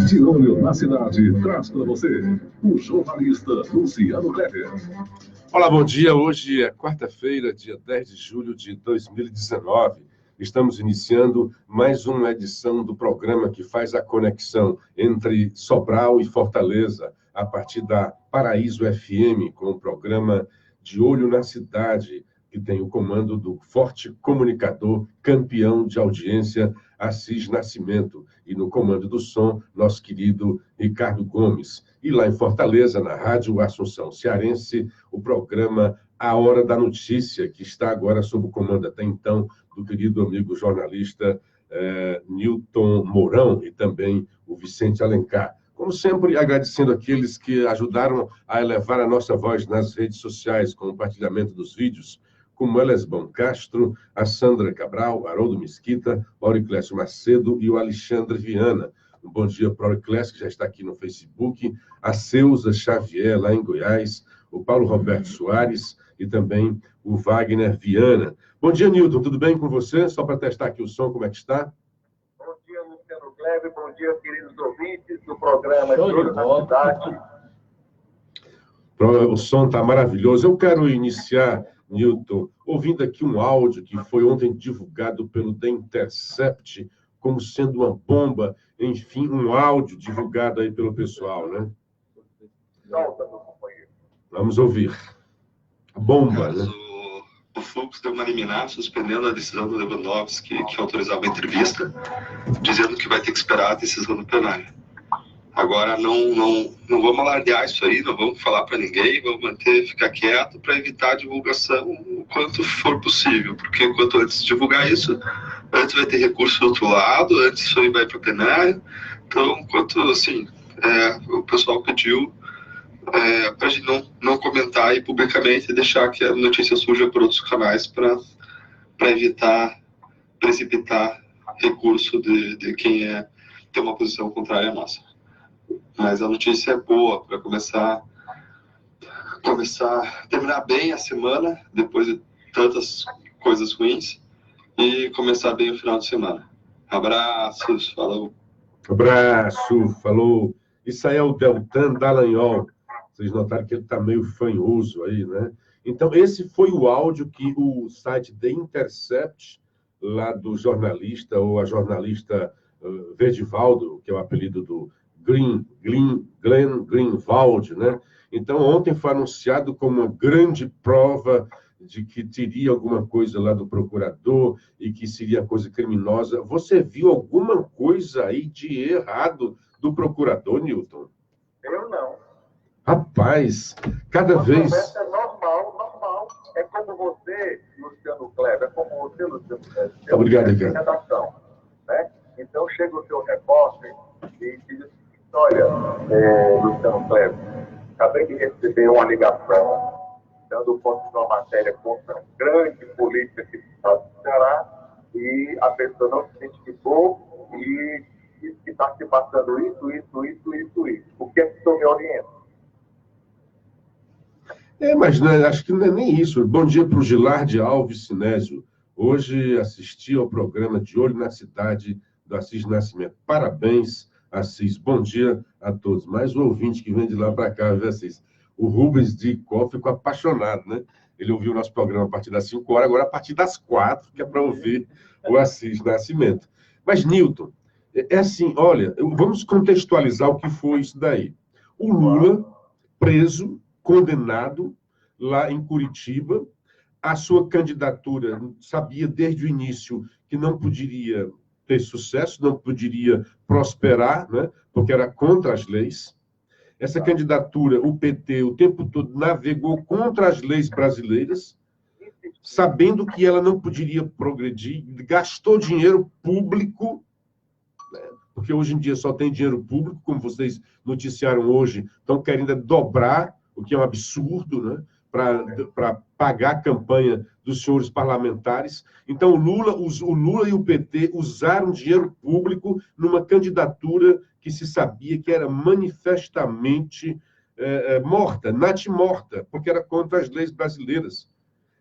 De olho na cidade, traz para você o jornalista Luciano Kleber. Olá, bom dia. Hoje é quarta-feira, dia 10 de julho de 2019. Estamos iniciando mais uma edição do programa que faz a conexão entre Sobral e Fortaleza, a partir da Paraíso FM, com o programa De Olho na Cidade, que tem o comando do forte comunicador, campeão de audiência, Assis Nascimento, e no comando do som, nosso querido Ricardo Gomes. E lá em Fortaleza, na Rádio Assunção Cearense, o programa A Hora da Notícia, que está agora sob o comando até então do querido amigo jornalista Nilton Mourão e também o Vicente Alencar. Como sempre, agradecendo aqueles que ajudaram a elevar a nossa voz nas redes sociais, com o compartilhamento dos vídeos, como Elesbão Castro, a Sandra Cabral, Haroldo Mesquita, Auriclésio Macedo e o Alexandre Viana. Um bom dia para o Auriclésio, que já está aqui no Facebook, a Ceusa Xavier, lá em Goiás, o Paulo Roberto Soares e também o Wagner Viana. Bom dia, Nilton, tudo bem com você? Só para testar aqui o som, como é que está? Bom dia, Luciano Kleber, bom dia, queridos ouvintes do programa De Olho na Cidade. O som está maravilhoso. Eu quero iniciar, Nilton, ouvindo aqui um áudio que foi ontem divulgado pelo The Intercept como sendo uma bomba, enfim, um áudio divulgado aí pelo pessoal, né? Vamos ouvir. A bomba, né? O Fux deu uma liminar suspendendo a decisão do Lewandowski, que autorizava a entrevista, dizendo que vai ter que esperar a decisão do plenário. Agora, não vamos alardear isso aí, não vamos falar para ninguém, vamos ficar quieto para evitar a divulgação o quanto for possível, porque quanto antes divulgar isso, antes vai ter recurso do outro lado, antes isso aí vai para o plenário. Então, quanto assim, o pessoal pediu para a gente não comentar aí publicamente e deixar que a notícia surja por outros canais para evitar precipitar recurso de quem tem uma posição contrária à nossa. Mas a notícia é boa para terminar bem a semana, depois de tantas coisas ruins, e começar bem o final de semana. Abraços, falou. Abraço, falou. Isso aí é o Deltan Dallagnol. Vocês notaram que ele está meio fanhoso aí, né? Então, esse foi o áudio que o site The Intercept, lá do jornalista, ou a jornalista Verdivaldo, que é o apelido do Glenn Greenwald, né? Então, ontem foi anunciado como uma grande prova de que teria alguma coisa lá do procurador e que seria coisa criminosa. Você viu alguma coisa aí de errado do procurador, Nilton? Eu não. Rapaz, cada vez... Conversa normal. É como você, Luciano Kleber, Obrigado, Ricardo. Redação, né? Então, chega o seu repórter e diz assim, olha, Luciano Kleber, acabei de receber uma ligação dando conta de uma matéria contra um grande político aqui do estado do Ceará e a pessoa não se identificou e disse que está se passando isso. O que é que o senhor me orienta? Mas acho que não é nem isso. Bom dia para o Gilardi Alves Sinésio. Hoje assisti ao programa De Olho na Cidade do Assis Nascimento. Parabéns, Assis. Bom dia a todos. Mais um ouvinte que vem de lá para cá, viu, Assis? O Rubens de Có ficou apaixonado, né? Ele ouviu o nosso programa a partir das 5 horas, agora a partir das 4, que é para ouvir o Assis Nascimento. Mas, Nilton, é assim, olha, vamos contextualizar o que foi isso daí. O Lula, preso, condenado lá em Curitiba, a sua candidatura, sabia desde o início que não poderia ter sucesso, não poderia prosperar, né? Porque era contra as leis. Essa candidatura, o PT, o tempo todo navegou contra as leis brasileiras, sabendo que ela não poderia progredir, gastou dinheiro público, né? Porque hoje em dia só tem dinheiro público, como vocês noticiaram hoje, estão querendo dobrar, o que é um absurdo, né? Para pagar a campanha dos senhores parlamentares. Então, o Lula e o PT usaram dinheiro público numa candidatura que se sabia que era manifestamente morta, natimorta, porque era contra as leis brasileiras.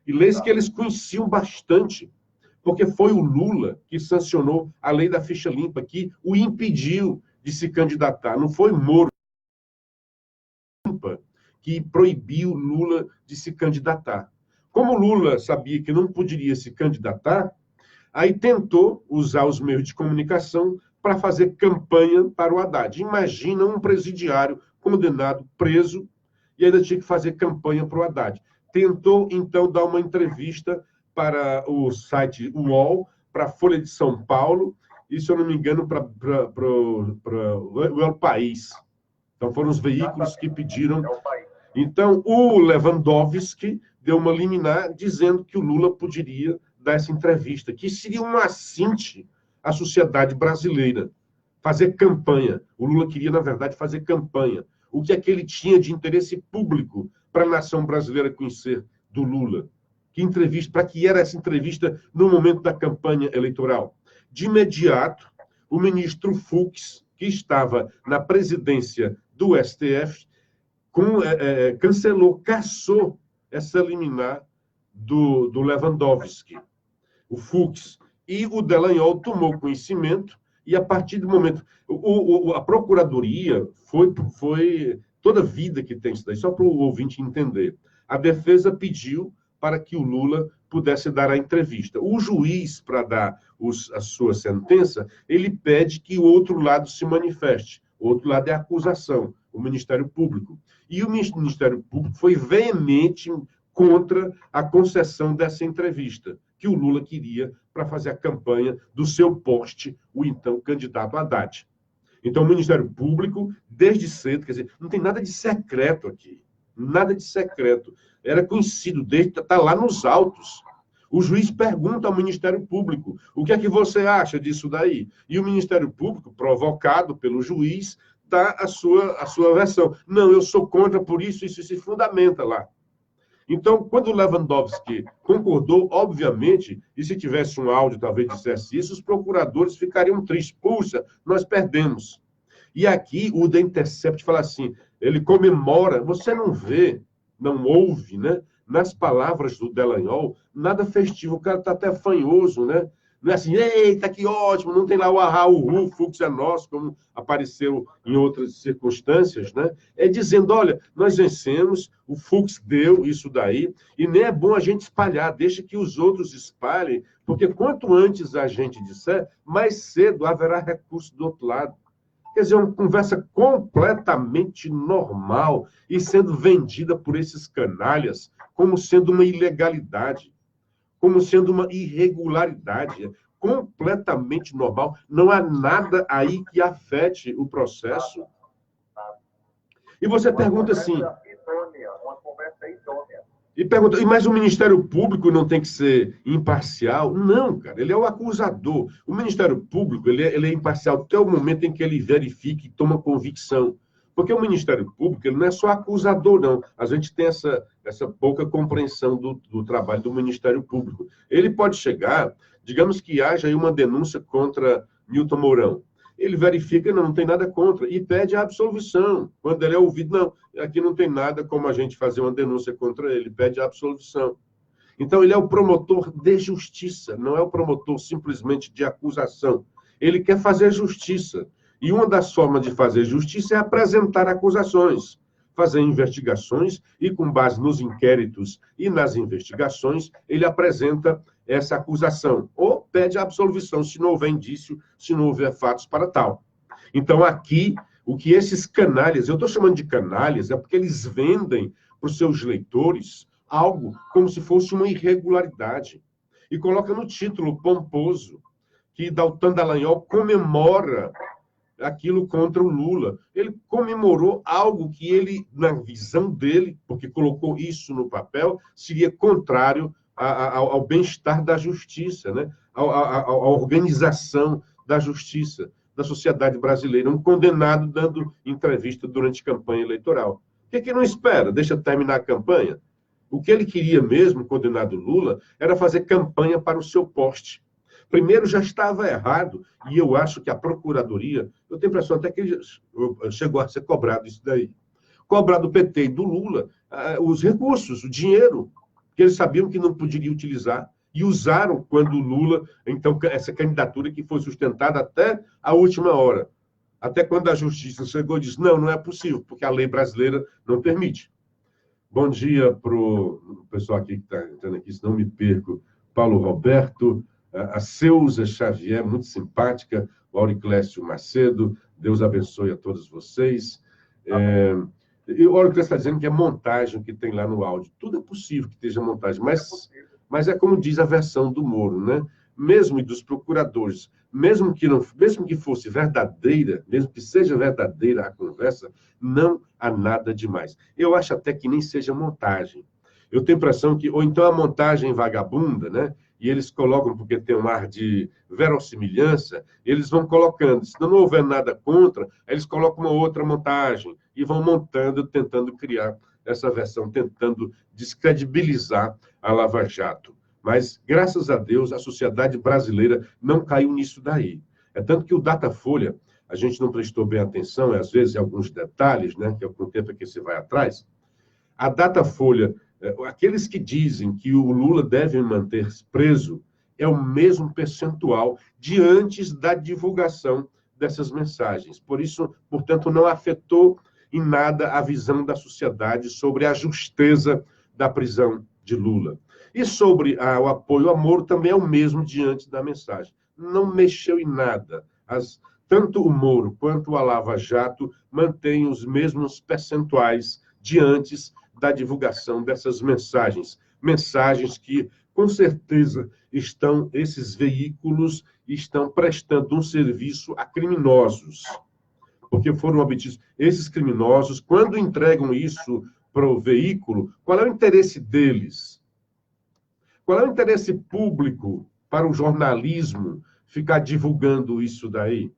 E leis que eles conheciam bastante. porque foi o Lula que sancionou a lei da ficha limpa, que o impediu de se candidatar. Não foi Moro que proibiu Lula de se candidatar. Como Lula sabia que não poderia se candidatar, aí tentou usar os meios de comunicação para fazer campanha para o Haddad. Imagina um presidiário condenado, preso, e ainda tinha que fazer campanha para o Haddad. Tentou, então, dar uma entrevista para o site UOL, para a Folha de São Paulo, e, se eu não me engano, para o El País. Então, foram os veículos que pediram. Então, o Lewandowski deu uma liminar dizendo que o Lula poderia dar essa entrevista, que seria um assinte à sociedade brasileira, fazer campanha. O Lula queria, na verdade, fazer campanha. O que é que ele tinha de interesse público para a nação brasileira conhecer do Lula? Que entrevista, para que era essa entrevista no momento da campanha eleitoral? De imediato, o ministro Fux, que estava na presidência do STF, cancelou, cassou essa liminar do Lewandowski, o Fux. E o Dallagnol tomou conhecimento, e a partir do momento... a Procuradoria foi toda a vida que tem isso daí, só para o ouvinte entender. A defesa pediu para que o Lula pudesse dar a entrevista. O juiz, para dar a sua sentença, ele pede que o outro lado se manifeste. O outro lado é a acusação, o Ministério Público. E o Ministério Público foi veemente contra a concessão dessa entrevista, que o Lula queria para fazer a campanha do seu poste, o então candidato Haddad. Então, o Ministério Público, desde cedo, quer dizer, não tem nada de secreto aqui, nada de secreto. Era conhecido, está lá nos autos. O juiz pergunta ao Ministério Público, o que é que você acha disso daí? E o Ministério Público, provocado pelo juiz, dá a sua versão. Não, eu sou contra por isso se fundamenta lá. Então, quando o Lewandowski concordou, obviamente, e se tivesse um áudio, talvez dissesse isso, os procuradores ficariam tristes. Puxa, nós perdemos. E aqui o The Intercept fala assim, ele comemora, você não vê, não ouve, né? Nas palavras do Dallagnol, nada festivo, o cara está até fanhoso, né? Não é assim, eita, que ótimo, não tem lá o ahá, o Fux é nosso, como apareceu em outras circunstâncias, né? É dizendo, olha, nós vencemos, o Fux deu isso daí, e nem é bom a gente espalhar, deixa que os outros espalhem, porque quanto antes a gente disser, mais cedo haverá recurso do outro lado. Quer dizer, uma conversa completamente normal e sendo vendida por esses canalhas como sendo uma ilegalidade, como sendo uma irregularidade. É completamente normal. Não há nada aí que afete o processo. E você pergunta assim... Uma conversa idônea. E pergunta, mas o Ministério Público não tem que ser imparcial? Não, cara, ele é o acusador. O Ministério Público ele é imparcial até o momento em que ele verifique e toma convicção. Porque o Ministério Público ele não é só acusador, não. A gente tem essa pouca compreensão do trabalho do Ministério Público. Ele pode chegar, digamos que haja aí uma denúncia contra Milton Mourão. Ele verifica, não tem nada contra, e pede a absolvição. Quando ele é ouvido, não, aqui não tem nada como a gente fazer uma denúncia contra ele, pede a absolvição. Então, ele é o promotor de justiça, não é o promotor simplesmente de acusação. Ele quer fazer justiça. E uma das formas de fazer justiça é apresentar acusações, fazer investigações, e com base nos inquéritos e nas investigações, ele apresenta essa acusação, ou pede a absolvição, se não houver indício, se não houver fatos para tal. Então, aqui, o que esses canalhas, eu estou chamando de canalhas, é porque eles vendem para os seus leitores algo como se fosse uma irregularidade. E coloca no título pomposo que Deltan Dallagnol comemora aquilo contra o Lula. Ele comemorou algo que ele, na visão dele, porque colocou isso no papel, seria contrário ao bem-estar da justiça, né? à organização da justiça, da sociedade brasileira. Um condenado dando entrevista durante campanha eleitoral. O que não espera? Deixa terminar a campanha? O que ele queria mesmo, o condenado Lula, era fazer campanha para o seu poste. Primeiro, já estava errado, e eu acho que a Procuradoria, eu tenho a impressão até que chegou a ser cobrado isso daí. Cobrar do PT e do Lula os recursos, o dinheiro, que eles sabiam que não poderiam utilizar. E usaram quando o Lula, então, essa candidatura que foi sustentada até a última hora. Até quando a justiça chegou e disse, não, não é possível, porque a lei brasileira não permite. Bom dia para o pessoal aqui que está entrando aqui, se não me perco. Paulo Roberto, a Ceusa Xavier, muito simpática, o Auriclécio Macedo, Deus abençoe a todos vocês. E o Auriclécio está dizendo que é montagem que tem lá no áudio. Tudo é possível que esteja montagem, mas é como diz a versão do Moro, né? Mesmo e dos procuradores, mesmo que fosse verdadeira, mesmo que seja verdadeira a conversa, não há nada demais. Eu acho até que nem seja montagem. Eu tenho a impressão que, ou então a montagem vagabunda, né? E eles colocam, porque tem um ar de verossimilhança, eles vão colocando. Se não houver nada contra, eles colocam uma outra montagem e vão montando, tentando criar essa versão, tentando descredibilizar a Lava Jato. Mas, graças a Deus, a sociedade brasileira não caiu nisso daí. É tanto que o Datafolha, a gente não prestou bem atenção, às vezes, em alguns detalhes, né, que com o tempo é que você vai atrás. A Datafolha, aqueles que dizem que o Lula deve manter preso, é o mesmo percentual de antes da divulgação dessas mensagens. Por isso, portanto, não afetou em nada a visão da sociedade sobre a justeza da prisão de Lula. E sobre o apoio a Moro, também é o mesmo diante da mensagem. Não mexeu em nada. Tanto o Moro quanto a Lava Jato mantêm os mesmos percentuais de antes da divulgação dessas mensagens. Mensagens que, com certeza, esses veículos estão prestando um serviço a criminosos. Porque foram obtidos. Esses criminosos, quando entregam isso para o veículo, qual é o interesse deles? Qual é o interesse público para o jornalismo ficar divulgando isso daí?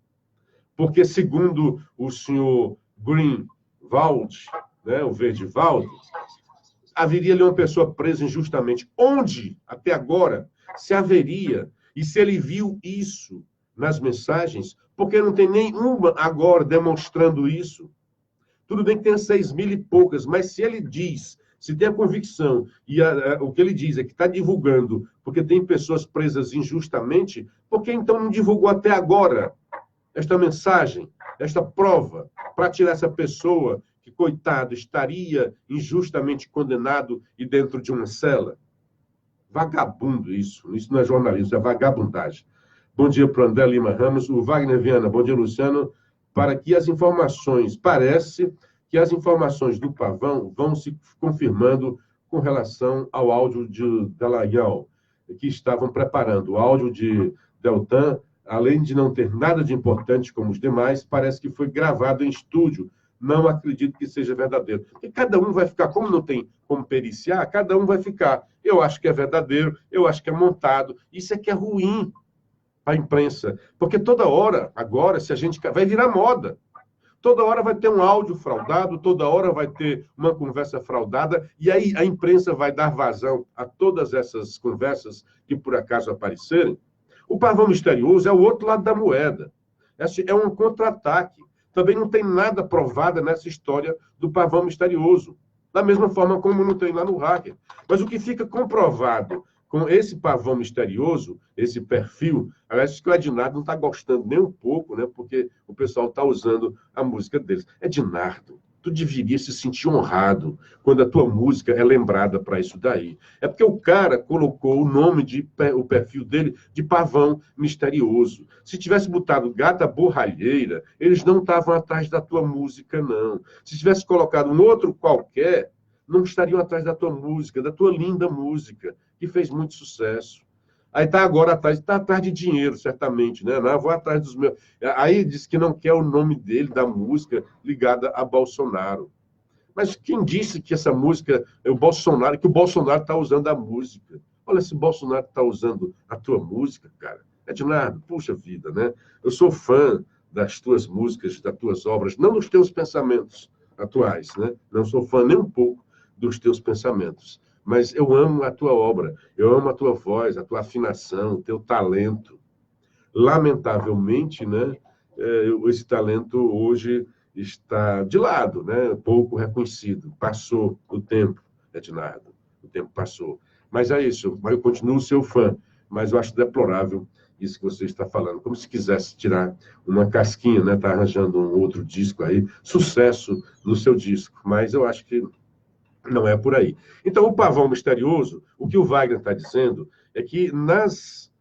Porque, segundo o senhor Greenwald, né, o Verdivaldo, haveria ali uma pessoa presa injustamente. Onde, até agora, se haveria? E se ele viu isso nas mensagens, porque não tem nenhuma agora demonstrando isso? Tudo bem que tem 6.000 e poucas, mas se ele diz, se tem a convicção, e o que ele diz é que está divulgando, porque tem pessoas presas injustamente, por que então não divulgou até agora esta mensagem, esta prova, para tirar essa pessoa que, coitado, estaria injustamente condenado e dentro de uma cela? Vagabundo isso. Isso não é jornalismo, é vagabundagem. Bom dia para o André Lima Ramos. O Wagner Viana, bom dia, Luciano. Para que as informações, parece que as informações do Pavão vão se confirmando com relação ao áudio de Dallagnol, que estavam preparando. O áudio de Deltan, além de não ter nada de importante como os demais, parece que foi gravado em estúdio. Não acredito que seja verdadeiro. E cada um vai ficar, como não tem como periciar, cada um vai ficar. Eu acho que é verdadeiro, eu acho que é montado. Isso é que é ruim para a imprensa. Porque toda hora, agora, se a gente vai virar moda. Toda hora vai ter um áudio fraudado, toda hora vai ter uma conversa fraudada, e aí a imprensa vai dar vazão a todas essas conversas que por acaso aparecerem. O Pavão Misterioso é o outro lado da moeda. É um contra-ataque. Também não tem nada provado nessa história do Pavão Misterioso. Da mesma forma como não tem lá no Hacker. Mas o que fica comprovado com esse Pavão Misterioso, esse perfil, aliás, que o Ednardo não está gostando nem um pouco, né? Porque o pessoal está usando a música deles. Ednardo, tu deveria se sentir honrado quando a tua música é lembrada para isso daí. É porque o cara colocou o nome, o perfil dele, de Pavão Misterioso. Se tivesse botado Gata Borralheira, eles não estavam atrás da tua música, não. Se tivesse colocado um outro qualquer, não estariam atrás da tua música, da tua linda música, que fez muito sucesso. Aí está agora atrás de dinheiro, certamente, né? Não, vou atrás dos meus. Aí diz que não quer o nome dele, da música, ligada a Bolsonaro. Mas quem disse que essa música é o Bolsonaro, que o Bolsonaro está usando a música? Olha, se o Bolsonaro está usando a tua música, cara. Ednardo, puxa vida, né? Eu sou fã das tuas músicas, das tuas obras, não dos teus pensamentos atuais, né? Não sou fã nem um pouco dos teus pensamentos. Mas eu amo a tua obra, eu amo a tua voz, a tua afinação, o teu talento. Lamentavelmente, né, esse talento hoje está de lado, né, pouco reconhecido. Passou o tempo, Ednardo, o tempo passou. Mas é isso, eu continuo seu fã, mas eu acho deplorável isso que você está falando. Como se quisesse tirar uma casquinha, né? Tá arranjando um outro disco aí, sucesso no seu disco, mas eu acho que não é por aí. Então, o pavão misterioso, o que o Wagner está dizendo é que nas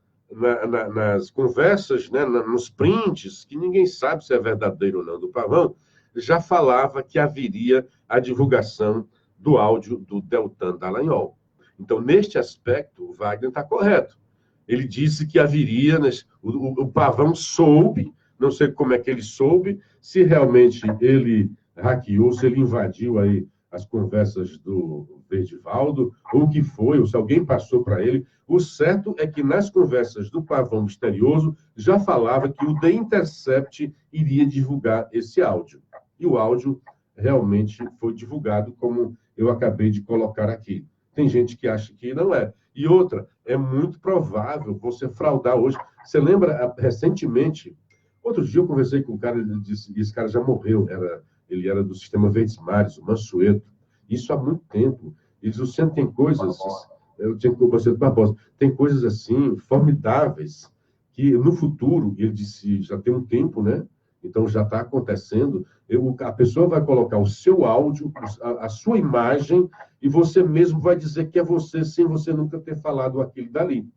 conversas, né, nos prints, que ninguém sabe se é verdadeiro ou não do pavão, já falava que haveria a divulgação do áudio do Deltan Dallagnol. Então, neste aspecto, o Wagner está correto. Ele disse que haveria, né, o pavão soube, não sei como é que ele soube, se realmente ele hackeou, se ele invadiu aí as conversas do Verdivaldo, ou o que foi, ou se alguém passou para ele. O certo é que nas conversas do pavão misterioso já falava que o The Intercept iria divulgar esse áudio. E o áudio realmente foi divulgado, como eu acabei de colocar aqui. Tem gente que acha que não é. E outra, é muito provável você fraudar hoje. Você lembra, recentemente, outro dia eu conversei com um cara, ele disse que esse cara já morreu, ele era do Sistema Verdes Mares, o Mansueto. Isso há muito tempo. Ele disse, você tem coisas... Eu tinha que conversar com Barbosa. Tem coisas assim, formidáveis, que no futuro, ele disse, já tem um tempo, né? Então já está acontecendo. A pessoa vai colocar o seu áudio, a sua imagem, e você mesmo vai dizer que é você, sem você nunca ter falado aquilo dali.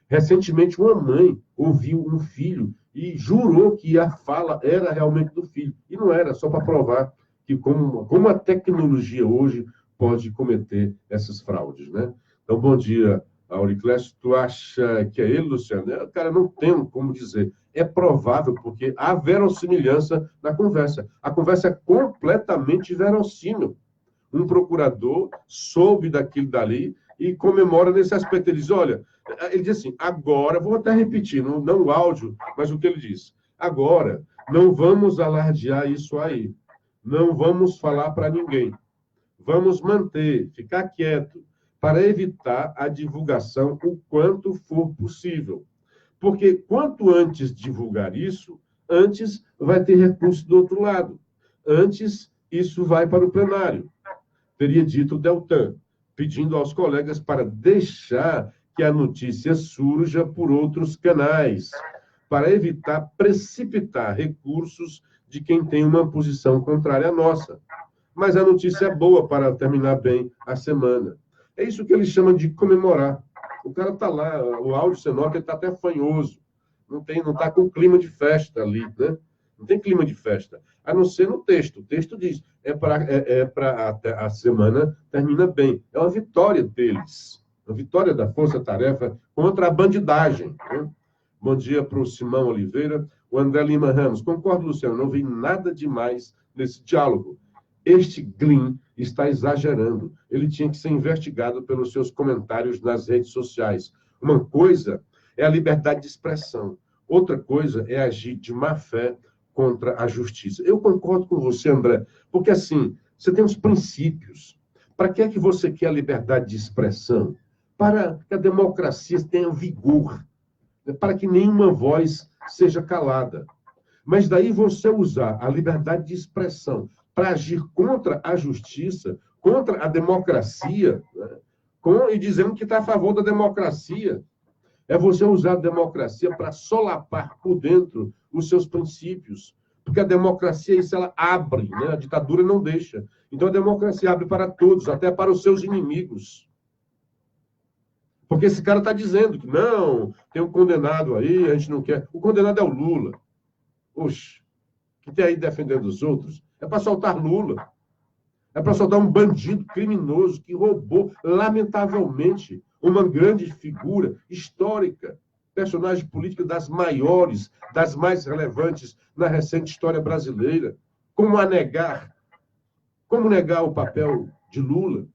Recentemente, uma mãe ouviu um filho e jurou que a fala era realmente do filho. E não era, só para provar que como a tecnologia hoje pode cometer essas fraudes, né? Então, bom dia, Auriclés. Tu acha que é ele, Luciano? Cara, não tenho como dizer. É provável, porque há verossimilhança na conversa. A conversa é completamente verossímil. Um procurador soube daquilo dali e comemora nesse aspecto. Ele diz, olha, ele diz assim, agora, vou até repetir, não o áudio, mas o que ele diz. Agora, não vamos alardear isso aí. Não vamos falar para ninguém. Vamos manter, ficar quieto, para evitar a divulgação o quanto for possível. Porque quanto antes divulgar isso, antes vai ter recurso do outro lado. Antes, isso vai para o plenário. Teria dito o Deltan, pedindo aos colegas para deixar que a notícia surja por outros canais, para evitar precipitar recursos de quem tem uma posição contrária à nossa. Mas a notícia é boa para terminar bem a semana. É isso que eles chamam de comemorar. O cara está lá, o áudio você nota, ele está até fanhoso. Não está com clima de festa ali, né? Não tem clima de festa. A não ser no texto. O texto diz, para a semana termina bem. É uma vitória deles. Uma vitória da Força-Tarefa contra a bandidagem. Né? Bom dia para o Simão Oliveira. O André Lima Ramos. Concordo, Luciano, não vi nada demais nesse diálogo. Este Glyn está exagerando. Ele tinha que ser investigado pelos seus comentários nas redes sociais. Uma coisa é a liberdade de expressão. Outra coisa é agir de má fé contra a justiça. Eu concordo com você, André, porque assim, você tem os princípios. Para que é que você quer a liberdade de expressão? Para que a democracia tenha vigor, para que nenhuma voz seja calada. Mas daí você usar a liberdade de expressão para agir contra a justiça, contra a democracia, né? E dizendo que está a favor da democracia. É você usar a democracia para solapar por dentro os seus princípios. Porque a democracia, isso ela abre, né? A ditadura não deixa. Então a democracia abre para todos, até para os seus inimigos. Porque esse cara está dizendo que não, tem um condenado aí, a gente não quer. O condenado é o Lula. Oxe, que tem aí defendendo os outros. É para soltar Lula. É para soltar um bandido criminoso que roubou, lamentavelmente, uma grande figura histórica, personagem política das maiores, das mais relevantes na recente história brasileira. Como negar o papel de Lula?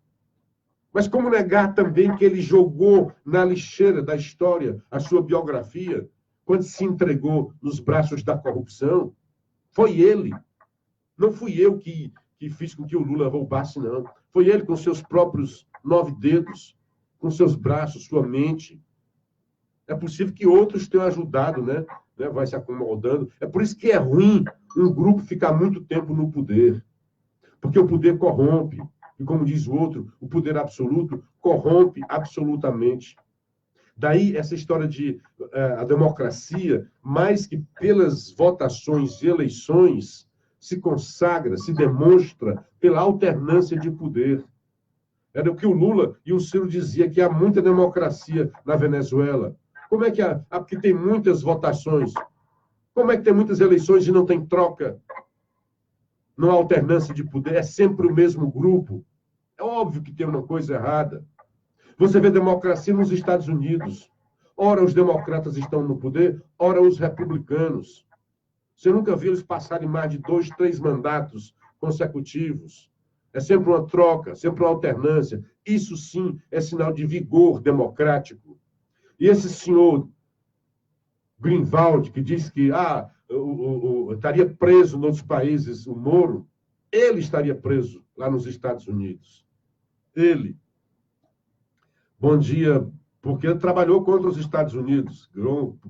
Mas como negar também que ele jogou na lixeira da história a sua biografia, quando se entregou nos braços da corrupção? Foi ele. Não fui eu que fiz com que o Lula roubasse, não. Foi ele com seus próprios 9 dedos, com seus braços, sua mente. É possível que outros tenham ajudado, né? Vai se acomodando. É por isso que é ruim um grupo ficar muito tempo no poder. Porque o poder corrompe. E como diz o outro, o poder absoluto corrompe absolutamente. Daí essa história de a democracia, mais que pelas votações e eleições, se consagra, se demonstra pela alternância de poder. Era o que o Lula e o Ciro diziam, que há muita democracia na Venezuela. Como é que há? Porque tem muitas votações. Como é que tem muitas eleições e não tem troca? Não há alternância de poder, é sempre o mesmo grupo. É óbvio que tem uma coisa errada. Você vê democracia nos Estados Unidos. Ora os democratas estão no poder, ora os republicanos. Você nunca viu eles passarem mais de 2, 3 mandatos consecutivos. É sempre uma troca, sempre uma alternância. Isso sim é sinal de vigor democrático. E esse senhor Greenwald, que diz que estaria preso em outros países, o Moro, ele estaria preso lá nos Estados Unidos. Ele. Bom dia, porque ele trabalhou contra os Estados Unidos,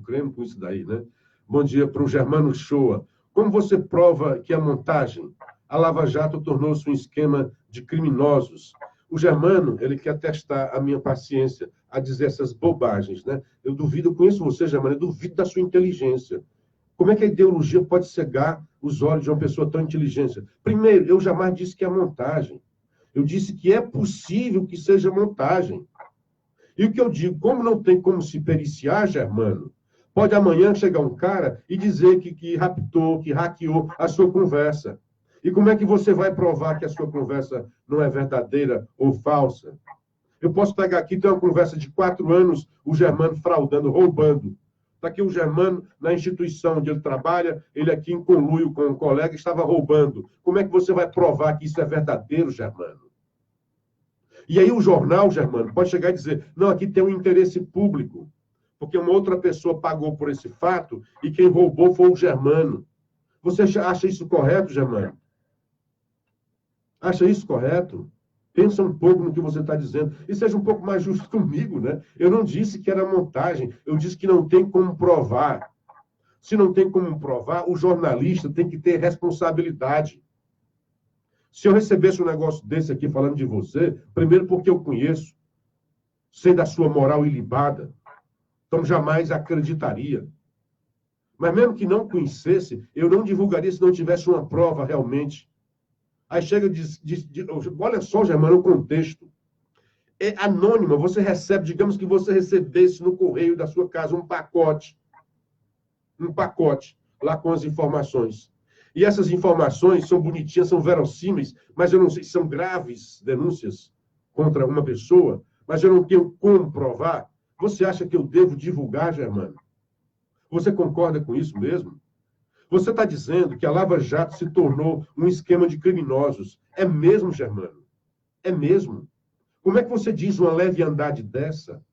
crendo com isso daí, né? Bom dia para o Germano Shoa. Como você prova que a montagem, a Lava Jato tornou-se um esquema de criminosos? O Germano, ele quer testar a minha paciência a dizer essas bobagens, né? Eu duvido, eu conheço você, Germano, eu duvido da sua inteligência. Como é que a ideologia pode cegar os olhos de uma pessoa tão inteligente? Primeiro, eu jamais disse que é montagem. Eu disse que é possível que seja montagem. E o que eu digo, como não tem como se periciar, Germano, pode amanhã chegar um cara e dizer que raptou, que hackeou a sua conversa. E como é que você vai provar que a sua conversa não é verdadeira ou falsa? Eu posso pegar aqui, tem uma conversa de 4 anos, o Germano fraudando, roubando. Está aqui o Germano, na instituição onde ele trabalha, ele aqui em conluio com um colega, estava roubando. Como é que você vai provar que isso é verdadeiro, Germano? E aí o jornal, Germano, pode chegar e dizer, não, aqui tem um interesse público, porque uma outra pessoa pagou por esse fato e quem roubou foi o Germano. Você acha isso correto, Germano? Acha isso correto? Pensa um pouco no que você está dizendo. E seja um pouco mais justo comigo, né? Eu não disse que era montagem, eu disse que não tem como provar. Se não tem como provar, o jornalista tem que ter responsabilidade. Se eu recebesse um negócio desse aqui falando de você, primeiro porque eu conheço, sei da sua moral ilibada, então jamais acreditaria. Mas mesmo que não conhecesse, eu não divulgaria se não tivesse uma prova realmente. Aí chega e diz, olha só, Germano, o contexto. É anônima, você recebe, digamos que você recebesse no correio da sua casa um pacote lá com as informações. E essas informações são bonitinhas, são verossímeis, mas eu não sei se são graves denúncias contra uma pessoa, mas eu não tenho como provar. Você acha que eu devo divulgar, Germano? Você concorda com isso mesmo? Você está dizendo que a Lava Jato se tornou um esquema de criminosos. É mesmo, Germano? É mesmo? Como é que você diz uma leviandade dessa?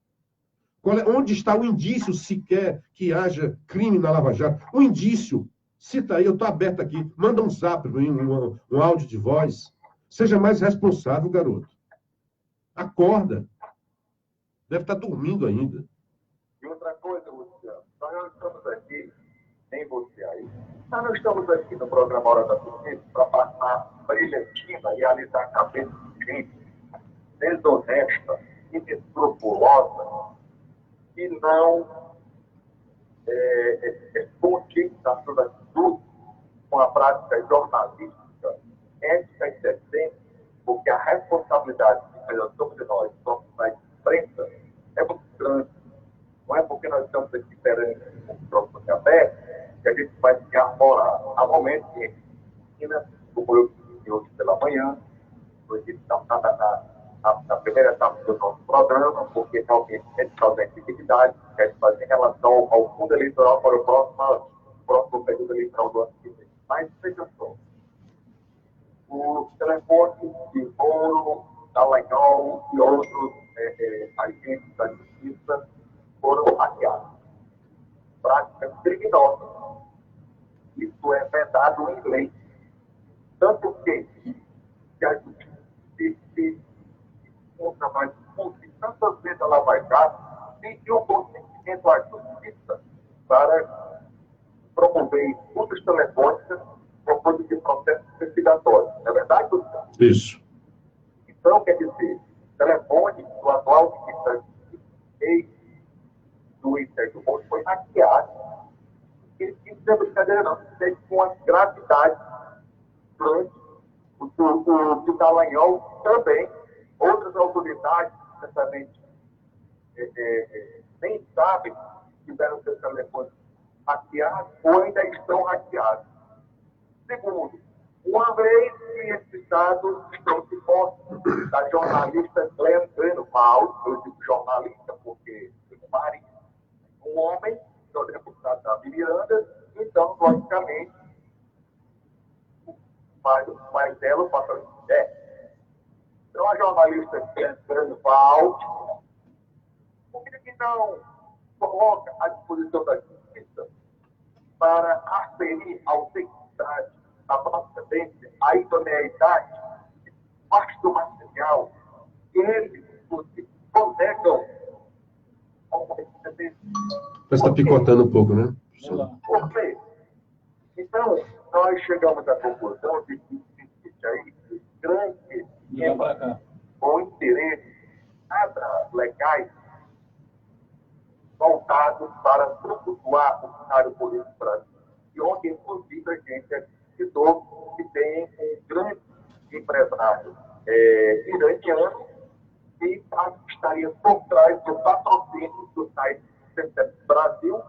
Onde está o indício sequer que haja crime na Lava Jato? O indício. Cita aí, eu estou aberto aqui. Manda um zap, um áudio de voz. Seja mais responsável, garoto. Acorda. Deve estar dormindo ainda. E outra coisa, Luciano, nós não estamos aqui, nem você aí, nós não estamos aqui no programa Hora da Polícia para passar brilhantina e alisar a cabeça de gente desonesta e descrupulosa que não funde a sua atitude com a prática jornalística ética e decente, porque a responsabilidade que sobre nós, na imprensa, é muito grande. Não é porque nós estamos aqui esperando um microfone aberto que a gente vai se armorar. Há momentos que como eu disse hoje pela manhã, hoje na primeira etapa do nosso programa, porque realmente é de fazer atividade, quer fazer em relação ao fundo eleitoral para o próximo período eleitoral do ano que vem. Mas veja só, os telefones de Moro, Dallagnol e outros agentes da justiça foram hackeados. Práticas criminosas. Isso é vedado em lei. Tanto que a justiça se encontra mais e tantas vezes ela vai dar, pediu consentimento à justiça para promover escutas telefônicas por conta de processos investigatórios. Não é verdade, Luciano? Isso. Então, quer dizer, o telefone do atual ministro do Sérgio Moro foi hackeado. Isso não é brincadeira, não. Isso é com uma gravidade grande. O Dallagnol também, outras autoridades, certamente, nem sabem que tiveram seus telefones hackeados ou ainda estão hackeados. Segundo, uma vez que esses dados estão se postos da jornalista Gleno Paulo, eu digo jornalista porque um homem, que é o deputado Davi Miranda, então, logicamente, mais dela passa a mulher. Então, a jornalista Gleno Paulo, por que não coloca à disposição da justiça para aferir a autenticidade, a procedência, a idoneidade, parte do material que eles conecam ao precedente? Mas está picotando um pouco, né? Por quê? Então, nós chegamos à conclusão de que existe aí grande com interesses nada legais voltados para tumultuar o cenário político do Brasil. E onde, inclusive, a gente citou que tem um grande empresário iraniano que estaria por trás do patrocínio do site Brasil,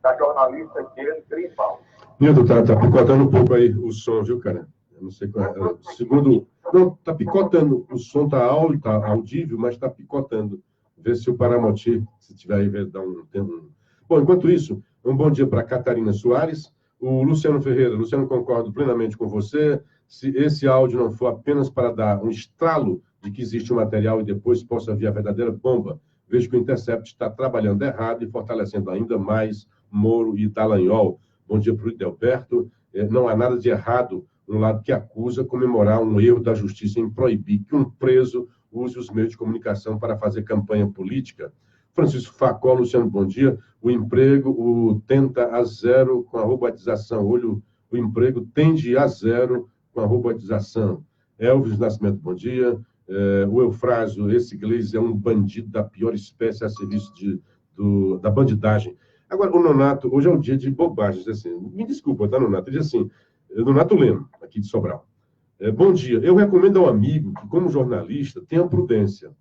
da jornalista Grimbal. Nildo, tá picotando um pouco aí o som, viu, cara? Eu não sei qual é. Segundo. Não, tá picotando. O som tá audível, mas tá picotando. Vê se o Paramoti, se tiver aí, dá um tempo. Bom, enquanto isso, um bom dia para Catarina Soares. O Luciano Ferreira. Luciano, concordo plenamente com você. Se esse áudio não for apenas para dar um estralo de que existe um material e depois possa vir a verdadeira bomba, vejo que o Intercept está trabalhando errado e fortalecendo ainda mais Moro e Dallagnol. Bom dia para o Idelberto. Não há nada de errado no lado que acusa comemorar um erro da justiça em proibir que um preso use os meios de comunicação para fazer campanha política. Francisco Facó, Luciano, bom dia. O emprego tenta a zero com a robotização. O emprego tende a zero com a robotização. Elvis Nascimento, bom dia. O Eufrásio, esse inglês é um bandido da pior espécie a serviço da bandidagem. Agora, o Nonato, hoje é um dia de bobagens. Assim, me desculpa, tá, Nonato? Ele diz assim, Nonato Leno, aqui de Sobral. Bom dia, eu recomendo ao amigo que, como jornalista, tenha prudência.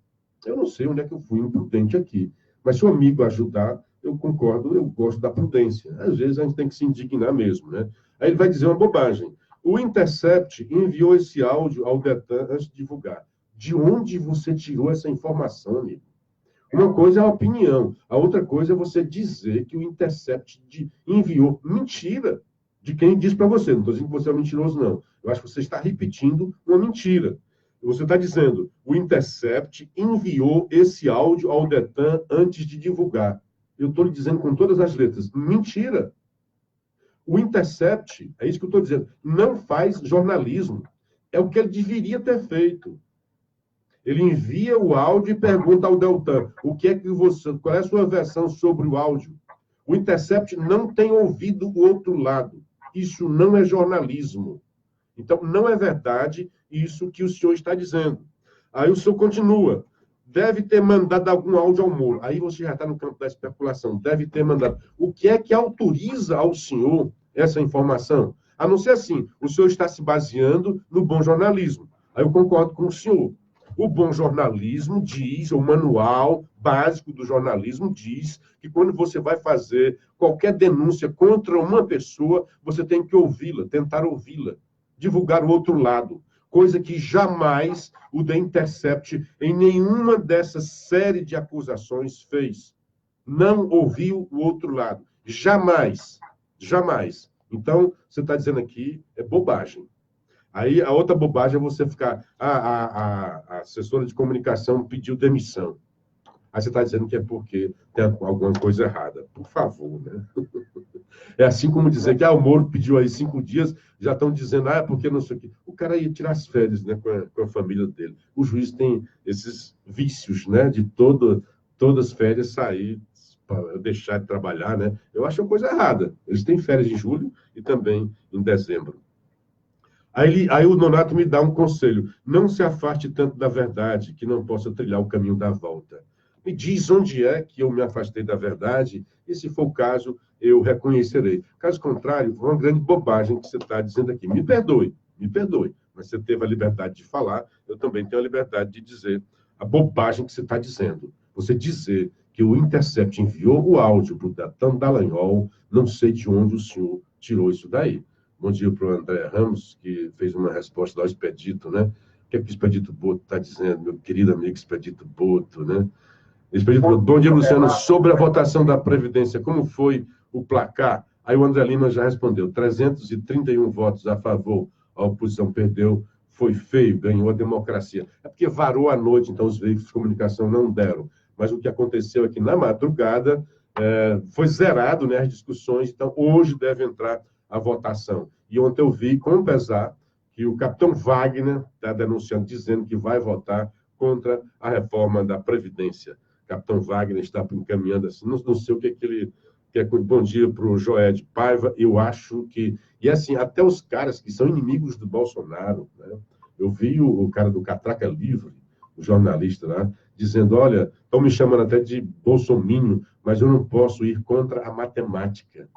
Eu não sei onde é que eu fui imprudente aqui, mas se o amigo ajudar, eu concordo, eu gosto da prudência. Às vezes a gente tem que se indignar mesmo, né? Aí ele vai dizer uma bobagem. O Intercept enviou esse áudio ao Detran antes de divulgar. De onde você tirou essa informação, amigo? Uma coisa é a opinião, a outra coisa é você dizer que o Intercept enviou mentira de quem diz para você. Não estou dizendo que você é mentiroso, não. Eu acho que você está repetindo uma mentira. Você está dizendo, o Intercept enviou esse áudio ao Detran antes de divulgar. Eu estou lhe dizendo com todas as letras, mentira. O Intercept, é isso que eu estou dizendo, não faz jornalismo. É o que ele deveria ter feito. Ele envia o áudio e pergunta ao Deltan, qual é a sua versão sobre o áudio? O Intercept não tem ouvido o outro lado. Isso não é jornalismo. Então, não é verdade isso que o senhor está dizendo. Aí o senhor continua. Deve ter mandado algum áudio ao Moro. Aí você já está no campo da especulação. Deve ter mandado. O que é que autoriza ao senhor essa informação? A não ser assim, o senhor está se baseando no bom jornalismo. Aí eu concordo com o senhor. O bom jornalismo diz, o manual básico do jornalismo diz que quando você vai fazer qualquer denúncia contra uma pessoa, você tem que ouvi-la, tentar ouvi-la, divulgar o outro lado, coisa que jamais o The Intercept, em nenhuma dessa série de acusações, fez. Não ouviu o outro lado. Jamais. Jamais. Então, você está dizendo aqui, é bobagem. Aí, a outra bobagem é você ficar... A assessora de comunicação pediu demissão. Aí você está dizendo que é porque tem alguma coisa errada. Por favor, né? É assim como dizer que o Moro pediu aí 5 dias, já estão dizendo, é porque não sei o quê. O cara ia tirar as férias, né, com a família dele. O juiz tem esses vícios, né, de todas as férias sair, para deixar de trabalhar, né? Eu acho uma coisa errada. Eles têm férias em julho e também em dezembro. Aí o Nonato me dá um conselho: não se afaste tanto da verdade, que não possa trilhar o caminho da volta. Me diz onde é que eu me afastei da verdade, e se for o caso, eu reconhecerei. Caso contrário, foi uma grande bobagem que você está dizendo aqui. Me perdoe, mas você teve a liberdade de falar, eu também tenho a liberdade de dizer a bobagem que você está dizendo. Você dizer que o Intercept enviou o áudio para o Deltan Dallagnol, não sei de onde o senhor tirou isso daí. Bom dia para o André Ramos, que fez uma resposta ao Expedito, né? O que é que o Expedito Boto está dizendo, meu querido amigo Expedito Boto, né? Expedito Boto: bom dia, Luciano. Sobre a votação da Previdência, como foi o placar? Aí o André Lima já respondeu: 331 votos a favor, a oposição perdeu, foi feio, ganhou a democracia. É porque varou a noite, então os veículos de comunicação não deram. Mas o que aconteceu é que na madrugada foi zerado, né, as discussões, então hoje deve entrar a votação. E ontem eu vi, com pesar, que o capitão Wagner está denunciando, dizendo que vai votar contra a reforma da Previdência. Capitão Wagner está encaminhando assim, não sei o que ele quer. Bom dia para o Joé de Paiva. Eu acho que... E assim, até os caras que são inimigos do Bolsonaro, né? Eu vi o cara do Catraca Livre, o jornalista lá, dizendo: olha, estão me chamando até de bolsominion, mas eu não posso ir contra a matemática.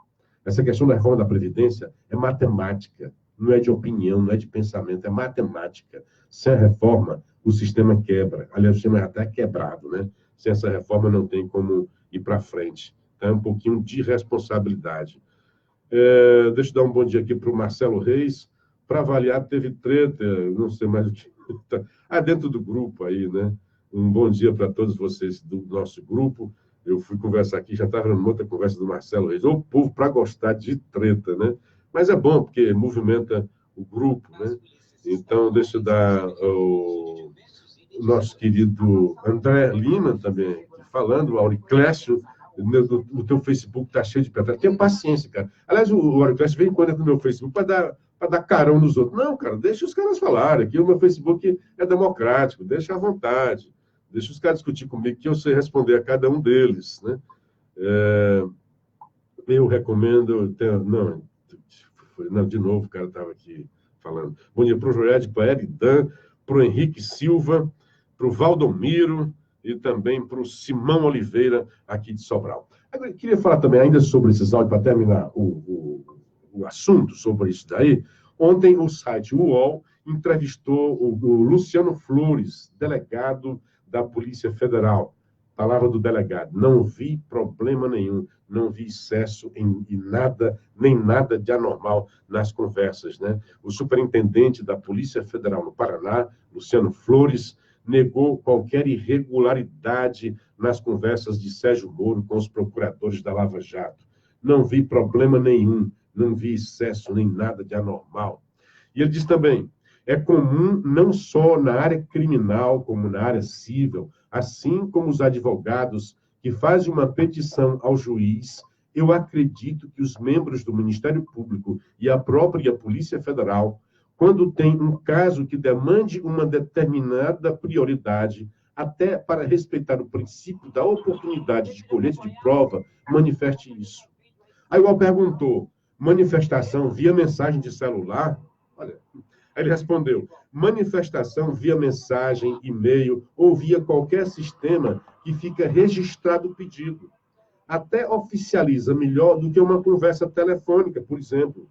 Essa questão da reforma da Previdência é matemática, não é de opinião, não é de pensamento, é matemática. Sem a reforma, o sistema quebra. Aliás, o sistema já está quebrado, né? Sem essa reforma não tem como ir para frente. Então, é um pouquinho de responsabilidade. Deixa eu dar um bom dia aqui para o Marcelo Reis. Para avaliar, teve treta, não sei mais o que. Dentro do grupo aí, né? Um bom dia para todos vocês do nosso grupo. Eu fui conversar aqui, já estava numa outra conversa do Marcelo Reis. O povo para gostar de treta, né? Mas é bom, porque movimenta o grupo, né? Então, deixa eu dar o nosso querido André Lima também falando, o Auriclécio, o teu Facebook está cheio de pedra. Tenha paciência, cara. Aliás, o Auriclécio vem quando no meu Facebook para dar carão nos outros. Não, cara, deixa os caras falarem. Aqui o meu Facebook é democrático, deixa à vontade. Deixa os caras discutir comigo, que eu sei responder a cada um deles, né? Eu recomendo... Não, de novo, o cara estava aqui falando. Bom dia para o Joé de Paeri Dan, para o Henrique Silva, para o Valdomiro e também para o Simão Oliveira, aqui de Sobral. Agora, eu queria falar também ainda sobre esses áudios, para terminar o assunto sobre isso daí. Ontem, o site UOL entrevistou o Luciano Flores, delegado da Polícia Federal. Palavra do delegado: não vi problema nenhum, não vi excesso em nada, nem nada de anormal nas conversas, né? O superintendente da Polícia Federal no Paraná, Luciano Flores, negou qualquer irregularidade nas conversas de Sérgio Moro com os procuradores da Lava Jato. Não vi problema nenhum, não vi excesso nem nada de anormal. E ele diz também: é comum não só na área criminal, como na área civil, assim como os advogados que fazem uma petição ao juiz, eu acredito que os membros do Ministério Público e a própria Polícia Federal, quando tem um caso que demande uma determinada prioridade, até para respeitar o princípio da oportunidade de colheita de prova, manifeste isso. Aí o UOL perguntou: manifestação via mensagem de celular? Olha, aí ele respondeu: manifestação via mensagem, e-mail ou via qualquer sistema que fica registrado o pedido. Até oficializa melhor do que uma conversa telefônica, por exemplo,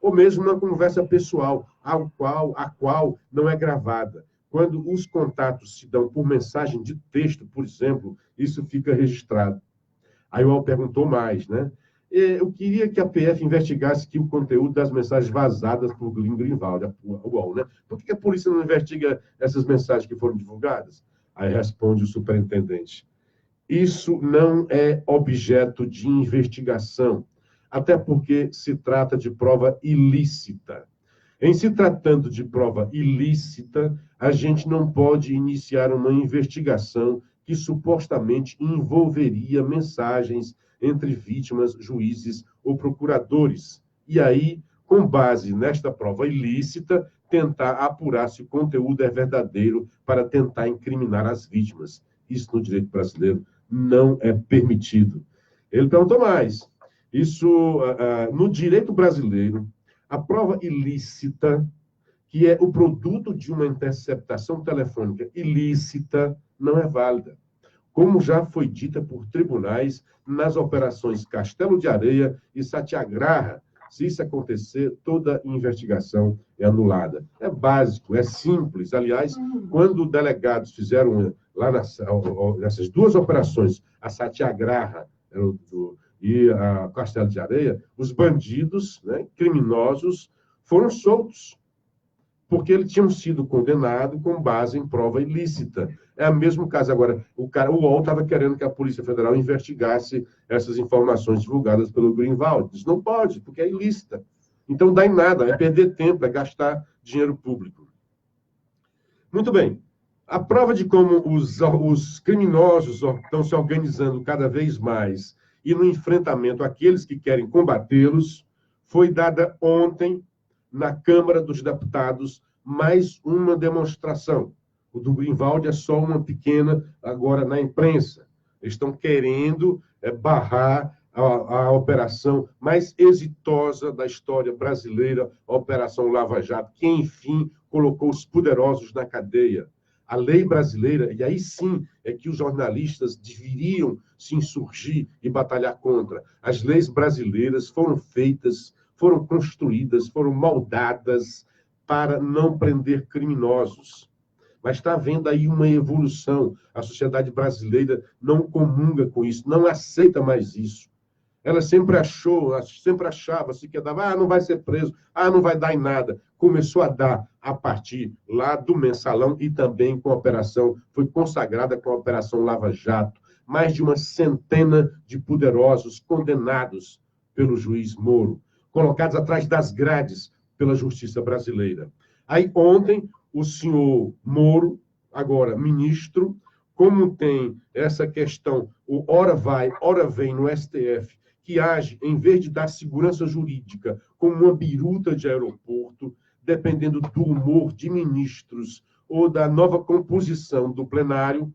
ou mesmo uma conversa pessoal, a qual não é gravada. Quando os contatos se dão por mensagem de texto, por exemplo, isso fica registrado. Aí o UOL perguntou mais, né? Eu queria que a PF investigasse aqui o conteúdo das mensagens vazadas por Glenn Greenwald, o UOL, né? Por que a polícia não investiga essas mensagens que foram divulgadas? Aí responde o superintendente: isso não é objeto de investigação, até porque se trata de prova ilícita. Em se tratando de prova ilícita, a gente não pode iniciar uma investigação que supostamente envolveria mensagens entre vítimas, juízes ou procuradores. E aí, com base nesta prova ilícita, tentar apurar se o conteúdo é verdadeiro para tentar incriminar as vítimas. Isso no direito brasileiro não é permitido. Ele perguntou mais. Isso, no direito brasileiro, a prova ilícita que é o produto de uma interceptação telefônica ilícita, não é válida, como já foi dita por tribunais nas operações Castelo de Areia e Satyagraha. Se isso acontecer, toda investigação é anulada. É básico, é simples. Aliás, quando delegados fizeram lá nessas duas operações, a Satyagraha e a Castelo de Areia, os bandidos, né, criminosos, foram soltos, porque eles tinham sido condenados com base em prova ilícita. É o mesmo caso agora. O UOL estava querendo que a Polícia Federal investigasse essas informações divulgadas pelo Greenwald. Diz, não pode, porque é ilícita. Então, não dá em nada, é perder tempo, é gastar dinheiro público. Muito bem. A prova de como os criminosos estão se organizando cada vez mais e no enfrentamento àqueles que querem combatê-los foi dada ontem na Câmara dos Deputados mais uma demonstração. O do Greenwald é só uma pequena, agora na imprensa. Eles estão querendo barrar a operação mais exitosa da história brasileira, a Operação Lava Jato, que, enfim, colocou os poderosos na cadeia. A lei brasileira, e aí sim é que os jornalistas deveriam se insurgir e batalhar contra. As leis brasileiras foram feitas, foram construídas, foram moldadas para não prender criminosos. Mas está havendo aí uma evolução. A sociedade brasileira não comunga com isso, não aceita mais isso. Ela sempre achava, se quedava, não vai ser preso, não vai dar em nada. Começou a dar a partir lá do Mensalão e também com a operação, foi consagrada com a Operação Lava Jato. Mais de uma centena de poderosos condenados pelo juiz Moro, colocados atrás das grades pela justiça brasileira. Aí ontem, o senhor Moro, agora ministro, como tem essa questão, o ora vai, ora vem no STF, que age, em vez de dar segurança jurídica, como uma biruta de aeroporto, dependendo do humor de ministros ou da nova composição do plenário,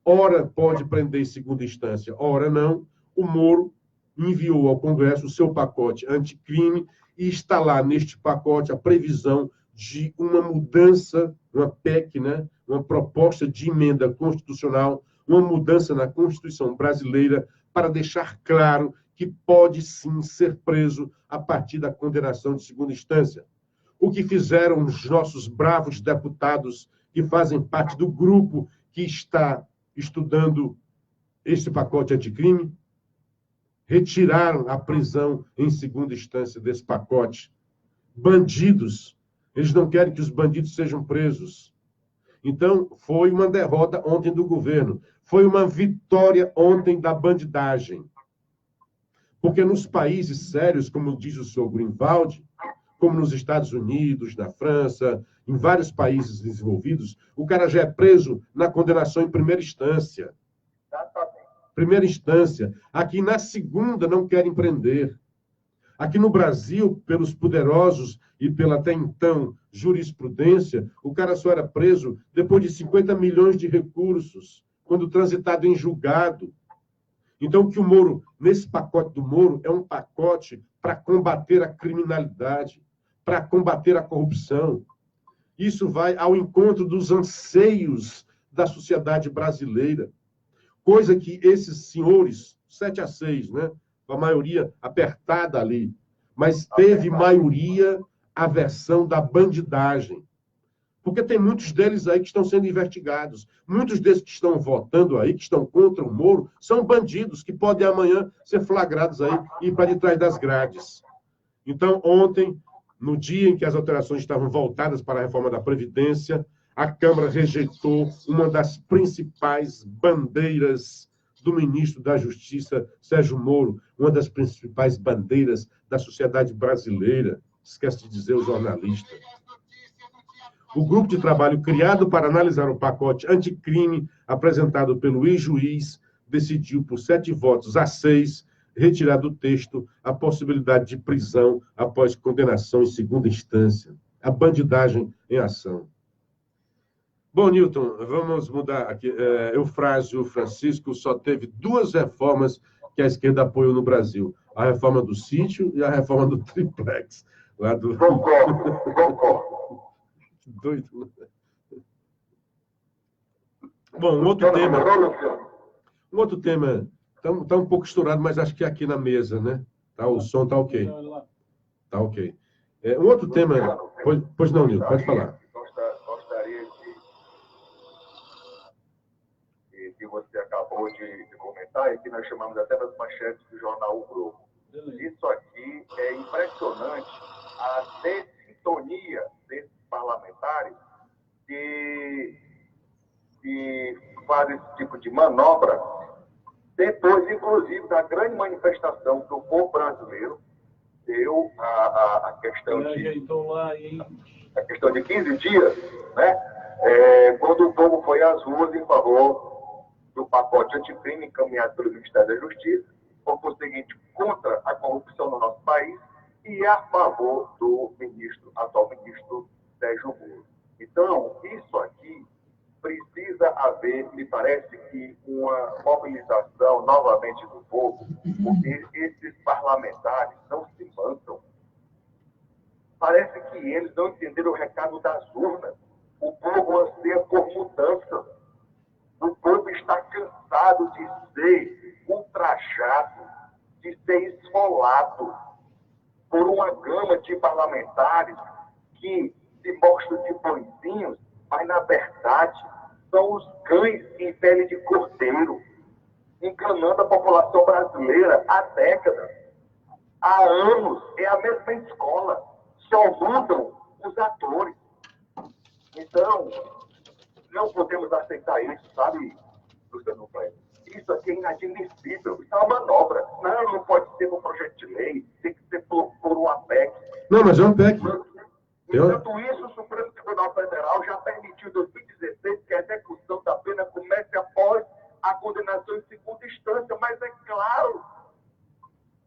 ora pode prender em segunda instância, ora não. O Moro enviou ao Congresso o seu pacote anticrime e está lá neste pacote a previsão de uma mudança, uma PEC, né? Uma proposta de emenda constitucional, uma mudança na Constituição brasileira para deixar claro que pode sim ser preso a partir da condenação de segunda instância. O que fizeram os nossos bravos deputados que fazem parte do grupo que está estudando este pacote anticrime? Retiraram a prisão em segunda instância desse pacote. Bandidos, eles não querem que os bandidos sejam presos. Então, foi uma derrota ontem do governo. Foi uma vitória ontem da bandidagem. Porque nos países sérios, como diz o senhor Greenwald, como nos Estados Unidos, na França, em vários países desenvolvidos, o cara já é preso na condenação em primeira instância. Primeira instância. Aqui na segunda não querem prender. Aqui no Brasil, pelos poderosos e pela até então jurisprudência, o cara só era preso depois de 50 milhões de recursos, quando transitado em julgado. Então, que o Moro, nesse pacote do Moro, é um pacote para combater a criminalidade, para combater a corrupção. Isso vai ao encontro dos anseios da sociedade brasileira. Coisa que esses senhores, 7-6, né? A maioria apertada ali, mas teve maioria a versão da bandidagem. Porque tem muitos deles aí que estão sendo investigados. Muitos desses que estão votando aí, que estão contra o Moro, são bandidos que podem amanhã ser flagrados aí e ir para detrás das grades. Então, ontem, no dia em que as alterações estavam voltadas para a reforma da Previdência, a Câmara rejeitou uma das principais bandeiras do ministro da Justiça, Sérgio Moro, uma das principais bandeiras da sociedade brasileira. Esquece de dizer o jornalista. O grupo de trabalho criado para analisar o pacote anticrime apresentado pelo ex-juiz decidiu, por 7-6, retirar do texto a possibilidade de prisão após condenação em segunda instância. A bandidagem em ação. Bom, Newton, vamos mudar aqui. Eufrásio Francisco só teve 2 reformas que a esquerda apoiou no Brasil. A reforma do sítio e a reforma do triplex. Lá do... Concordo. Doido. Bom, um outro tema. Um outro tema. Está um pouco estourado, mas acho que é aqui na mesa, né? Tá, o som está ok. Tá ok. Um outro tema. Pois não, Nilton, pode falar. Gostaria que você acabou de comentar, e que nós chamamos até nas manchetes do jornal O Globo. Isso aqui é impressionante, a dessintonia desses parlamentares que fazem esse tipo de manobra, depois, inclusive, da grande manifestação que o povo brasileiro deu a questão de 15 dias, né? Quando o povo foi às ruas em favor do pacote anticrime encaminhado pelo Ministério da Justiça, por conseguinte, contra a corrupção no nosso país e a favor do atual ministro Sérgio Moro. Então, isso aqui precisa haver, me parece que, uma mobilização novamente do povo, porque esses parlamentares não se mancam. Parece que eles não entenderam o recado das urnas. O povo anseia por mudança. O povo está cansado de ser ultrajado, de ser esfolado por uma gama de parlamentares que se mostram de bonzinhos, mas, na verdade, são os cães em pele de cordeiro, enganando a população brasileira há décadas. Há anos, é a mesma escola, só mudam os atores. Então, não podemos aceitar isso, sabe, Luciano Kleber? Isso aqui é inadmissível, isso é uma manobra. Não pode ser um projeto de lei, tem que ser por uma PEC. Não, mas é uma PEC. Enquanto isso, o Supremo Tribunal Federal já permitiu em 2016 que a execução da pena comece após a condenação em segunda instância, mas é claro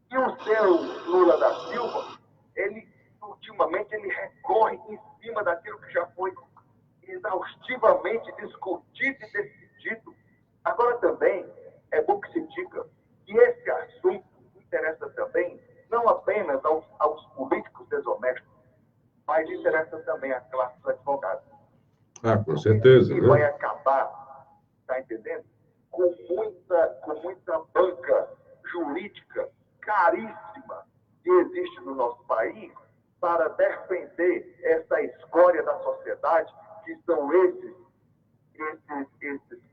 que o seu Lula da Silva, ultimamente, ele recorre em cima daquilo que já foi exaustivamente discutido e decidido. Agora também é bom que se diga que esse assunto interessa também não apenas aos políticos desonestos, mas interessa também à classe dos advogados. Com certeza. E vai acabar, está entendendo? Com muita banca jurídica caríssima que existe no nosso país para defender essa escória da sociedade, que são esses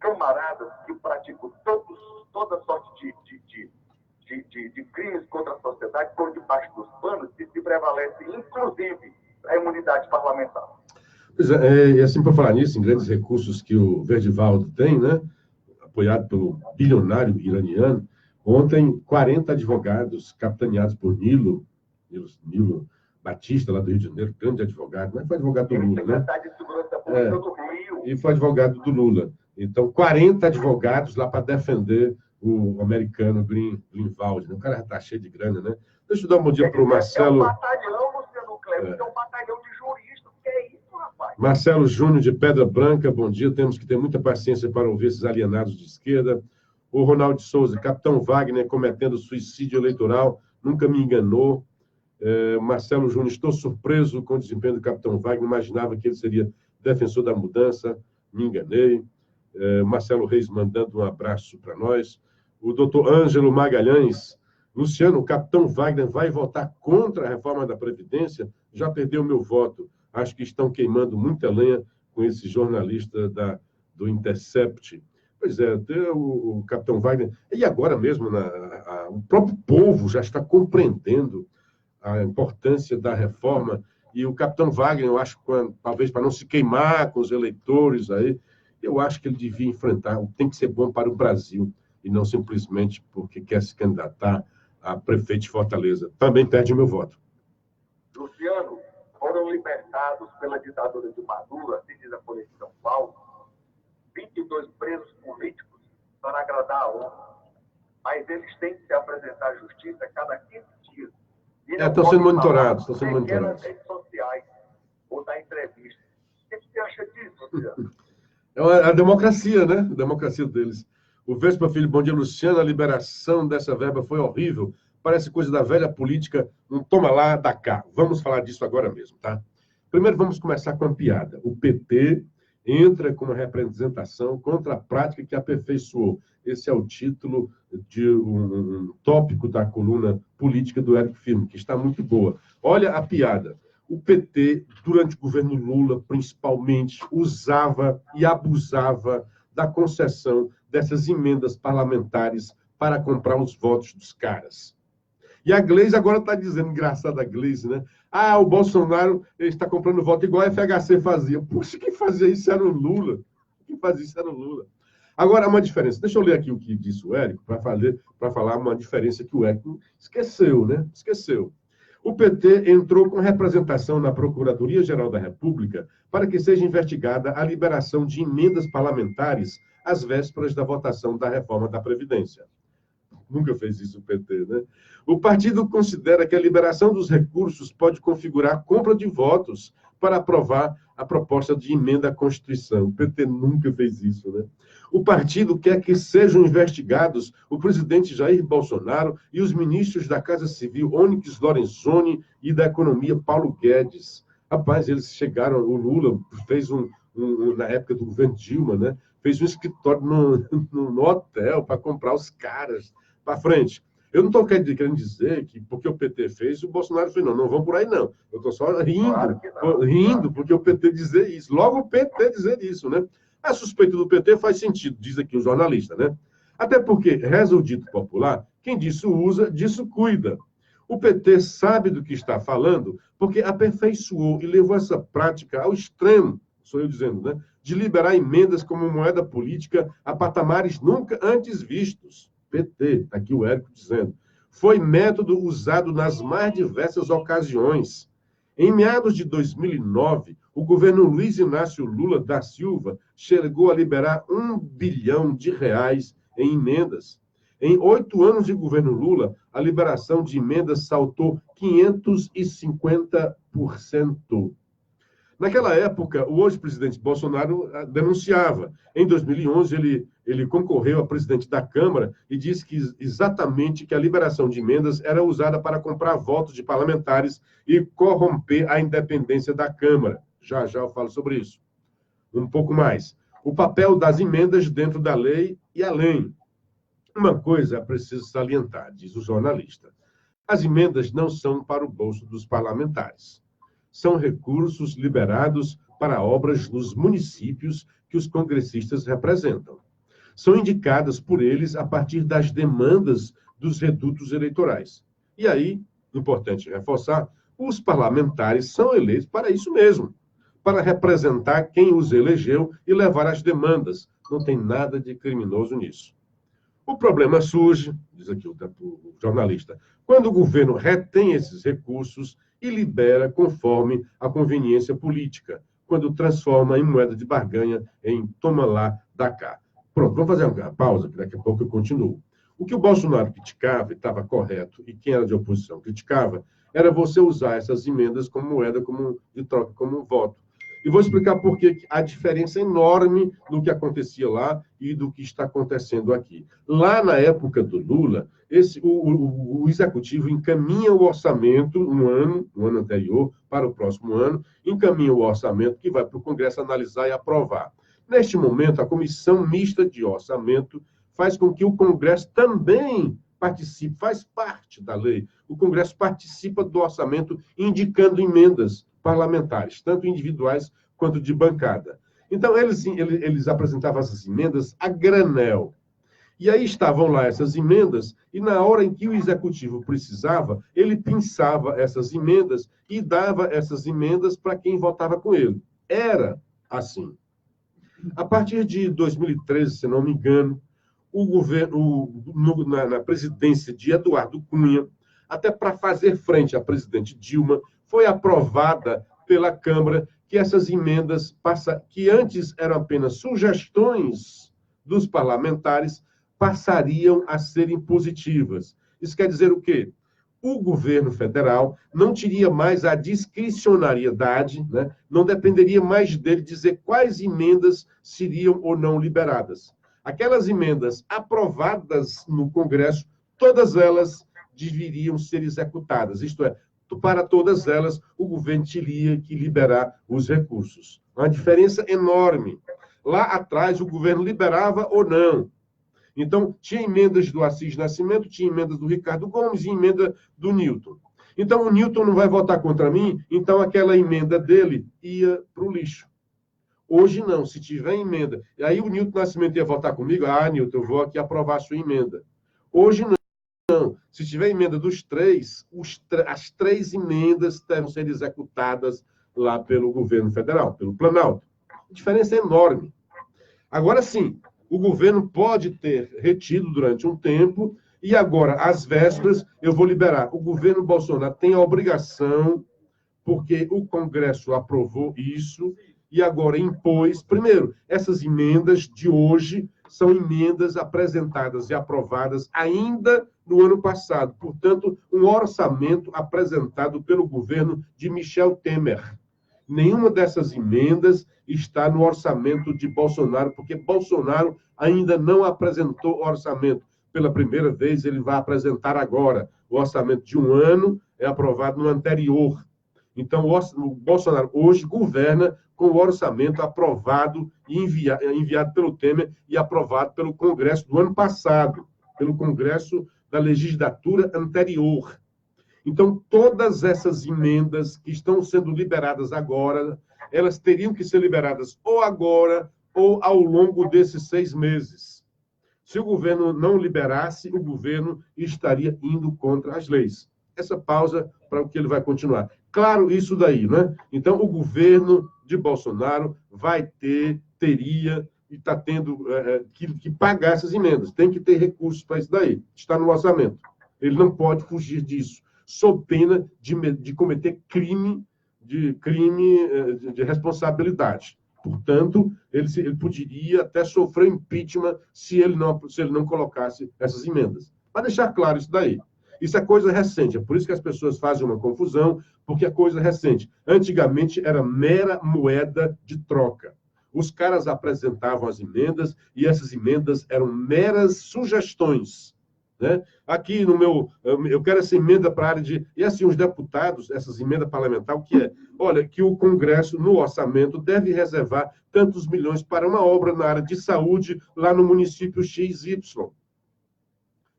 camaradas que praticam toda sorte de crimes contra a sociedade por debaixo dos panos, e se prevalece, inclusive, a imunidade parlamentar. Pois é, e assim, por falar nisso, em grandes recursos que o Verdivaldo tem, né, apoiado pelo bilionário iraniano, ontem 40 advogados capitaneados por Nilo Batista, lá do Rio de Janeiro, grande advogado, mas foi advogado do Lula, né? De Segurança Pública do Rio. E foi advogado do Lula. Então, 40 advogados lá para defender o americano Greenwald, né? O cara já está cheio de grana, né? Deixa eu dar um bom dia para o Marcelo. É um batalhão, Luciano Kleber, é um batalhão de juristas. Que é isso, rapaz? Marcelo Júnior, de Pedra Branca, bom dia. Temos que ter muita paciência para ouvir esses alienados de esquerda. O Ronaldo de Souza, Capitão Wagner cometendo suicídio eleitoral, nunca me enganou. Marcelo Júnior, estou surpreso com o desempenho do Capitão Wagner, imaginava que ele seria defensor da mudança, me enganei. Marcelo Reis mandando um abraço para nós. O doutor Ângelo Magalhães, Luciano, o Capitão Wagner vai votar contra a reforma da Previdência? Já perdeu meu voto. Acho que estão queimando muita lenha com esse jornalista do Intercept. Pois é, o Capitão Wagner... E agora mesmo, o próprio povo já está compreendendo a importância da reforma, e o Capitão Wagner, eu acho, talvez para não se queimar com os eleitores aí, eu acho que ele devia enfrentar, tem que ser bom para o Brasil, e não simplesmente porque quer se candidatar a prefeito de Fortaleza. Também perde o meu voto. Luciano, foram libertados pela ditadura de Maduro, assim diz a Folha de São Paulo, 22 presos políticos para agradar a ONU. Mas eles têm que se apresentar à justiça a cada 15 dias. Estão sendo monitorados, estão sendo monitorados. Nas redes sociais ou dar entrevista. O que você acha disso, Luciano? É a democracia, né? A democracia deles. O Vespa Filho, bom dia, Luciano. A liberação dessa verba foi horrível. Parece coisa da velha política. Não toma lá, dá cá. Vamos falar disso agora mesmo, tá? Primeiro, vamos começar com a piada. O PT entra com uma representação contra a prática que aperfeiçoou. Esse é o título de um tópico da coluna política do Érico Firmo, que está muito boa. Olha a piada. O PT, durante o governo Lula, principalmente, usava e abusava da concessão dessas emendas parlamentares para comprar os votos dos caras. E a Gleisi agora está dizendo, engraçada a Gleisi, né? Ah, o Bolsonaro está comprando voto igual a FHC fazia. Puxa, quem fazia isso era o Lula. Quem fazia isso era o Lula. Agora, uma diferença. Deixa eu ler aqui o que disse o Érico, para falar uma diferença que o Érico esqueceu, né? Esqueceu. O PT entrou com representação na Procuradoria-Geral da República para que seja investigada a liberação de emendas parlamentares às vésperas da votação da reforma da Previdência. Nunca fez isso o PT, né? O partido considera que a liberação dos recursos pode configurar a compra de votos para aprovar a proposta de emenda à Constituição. O PT nunca fez isso, né? O partido quer que sejam investigados o presidente Jair Bolsonaro e os ministros da Casa Civil, Onyx Lorenzoni, e da Economia, Paulo Guedes. Rapaz, eles chegaram, o Lula fez na época do governo Dilma, né? Fez um escritório no hotel para comprar os caras para frente. Eu não estou querendo dizer que porque o PT fez, o Bolsonaro fez. Não vão por aí, não. Eu estou só rindo porque o PT dizer isso. Logo o PT dizer isso, né? A suspeita do PT faz sentido, diz aqui o jornalista, né? Até porque, reza o dito popular, quem disso usa, disso cuida. O PT sabe do que está falando porque aperfeiçoou e levou essa prática ao extremo, sou eu dizendo, né? De liberar emendas como moeda política a patamares nunca antes vistos. PT, aqui o Érico dizendo, foi método usado nas mais diversas ocasiões. Em meados de 2009, o governo Luiz Inácio Lula da Silva chegou a liberar R$ 1 bilhão em emendas. Em 8 anos de governo Lula, a liberação de emendas saltou 550%. Naquela época, o hoje presidente Bolsonaro denunciava. Em 2011, ele concorreu a presidente da Câmara e disse que exatamente que a liberação de emendas era usada para comprar votos de parlamentares e corromper a independência da Câmara. Já eu falo sobre isso. Um pouco mais. O papel das emendas dentro da lei e além. Uma coisa é preciso salientar, diz o jornalista. As emendas não são para o bolso dos parlamentares. São recursos liberados para obras nos municípios que os congressistas representam. São indicadas por eles a partir das demandas dos redutos eleitorais. E aí, importante reforçar, os parlamentares são eleitos para isso mesmo, para representar quem os elegeu e levar as demandas. Não tem nada de criminoso nisso. O problema surge, diz aqui o jornalista, quando o governo retém esses recursos e libera conforme a conveniência política, quando transforma em moeda de barganha em toma lá, dá cá. Pronto, vamos fazer uma pausa, que daqui a pouco eu continuo. O que o Bolsonaro criticava, e estava correto, e quem era de oposição criticava, era você usar essas emendas como moeda de troca, como voto. E vou explicar por que a diferença enorme do que acontecia lá e do que está acontecendo aqui. Lá na época do Lula, o executivo encaminha o orçamento no ano anterior, para o próximo ano, encaminha o orçamento que vai para o Congresso analisar e aprovar. Neste momento, a Comissão Mista de Orçamento faz com que o Congresso também participe, faz parte da lei. O Congresso participa do orçamento indicando emendas parlamentares, tanto individuais quanto de bancada. Então, eles apresentavam essas emendas a granel. E aí estavam lá essas emendas, e na hora em que o executivo precisava, ele pensava essas emendas e dava essas emendas para quem votava com ele. Era assim. A partir de 2013, se não me engano, o governo, na presidência de Eduardo Cunha, até para fazer frente à presidente Dilma, foi aprovada pela Câmara que essas emendas, que antes eram apenas sugestões dos parlamentares, passariam a serem positivas. Isso quer dizer o quê? O governo federal não teria mais a discricionariedade, né? Não dependeria mais dele dizer quais emendas seriam ou não liberadas. Aquelas emendas aprovadas no Congresso, todas elas deveriam ser executadas. Isto é, para todas elas, o governo teria que liberar os recursos. Uma diferença enorme. Lá atrás, o governo liberava ou não. Então, tinha emendas do Assis Nascimento, tinha emendas do Ricardo Gomes e emenda do Newton. Então, o Newton não vai votar contra mim, então aquela emenda dele ia para o lixo. Hoje não, se tiver emenda. E aí o Newton Nascimento ia votar comigo, Newton, eu vou aqui aprovar a sua emenda. Hoje não. Se tiver emenda dos três, as 3 emendas devem ser executadas lá pelo governo federal, pelo Planalto. A diferença é enorme. Agora sim, o governo pode ter retido durante um tempo e agora, às vésperas, eu vou liberar. O governo Bolsonaro tem a obrigação, porque o Congresso aprovou isso e agora impôs. Primeiro, essas emendas de hoje são emendas apresentadas e aprovadas ainda no ano passado. Portanto, um orçamento apresentado pelo governo de Michel Temer. Nenhuma dessas emendas está no orçamento de Bolsonaro, porque Bolsonaro ainda não apresentou orçamento. Pela primeira vez, ele vai apresentar agora. O orçamento de um ano é aprovado no anterior. Então, o Bolsonaro hoje governa com o orçamento aprovado e enviado pelo Temer e aprovado pelo Congresso do ano passado, pelo Congresso da legislatura anterior. Então, todas essas emendas que estão sendo liberadas agora, elas teriam que ser liberadas ou agora ou ao longo desses 6 meses. Se o governo não liberasse, o governo estaria indo contra as leis. Essa pausa para o que ele vai continuar. Claro, isso daí, né? Então, o governo de Bolsonaro teria e está tendo que pagar essas emendas. Tem que ter recursos para isso daí. Está no orçamento. Ele não pode fugir disso, sob pena de cometer crime de responsabilidade. Portanto, ele poderia até sofrer impeachment se ele não colocasse essas emendas. Para deixar claro isso daí. Isso é coisa recente, é por isso que as pessoas fazem uma confusão, porque é coisa recente. Antigamente era mera moeda de troca. Os caras apresentavam as emendas e essas emendas eram meras sugestões. Né? Aqui no eu quero essa emenda para a área de... E assim, os deputados, essas emendas parlamentares, o que é? Olha, que o Congresso, no orçamento, deve reservar tantos milhões para uma obra na área de saúde lá no município XY.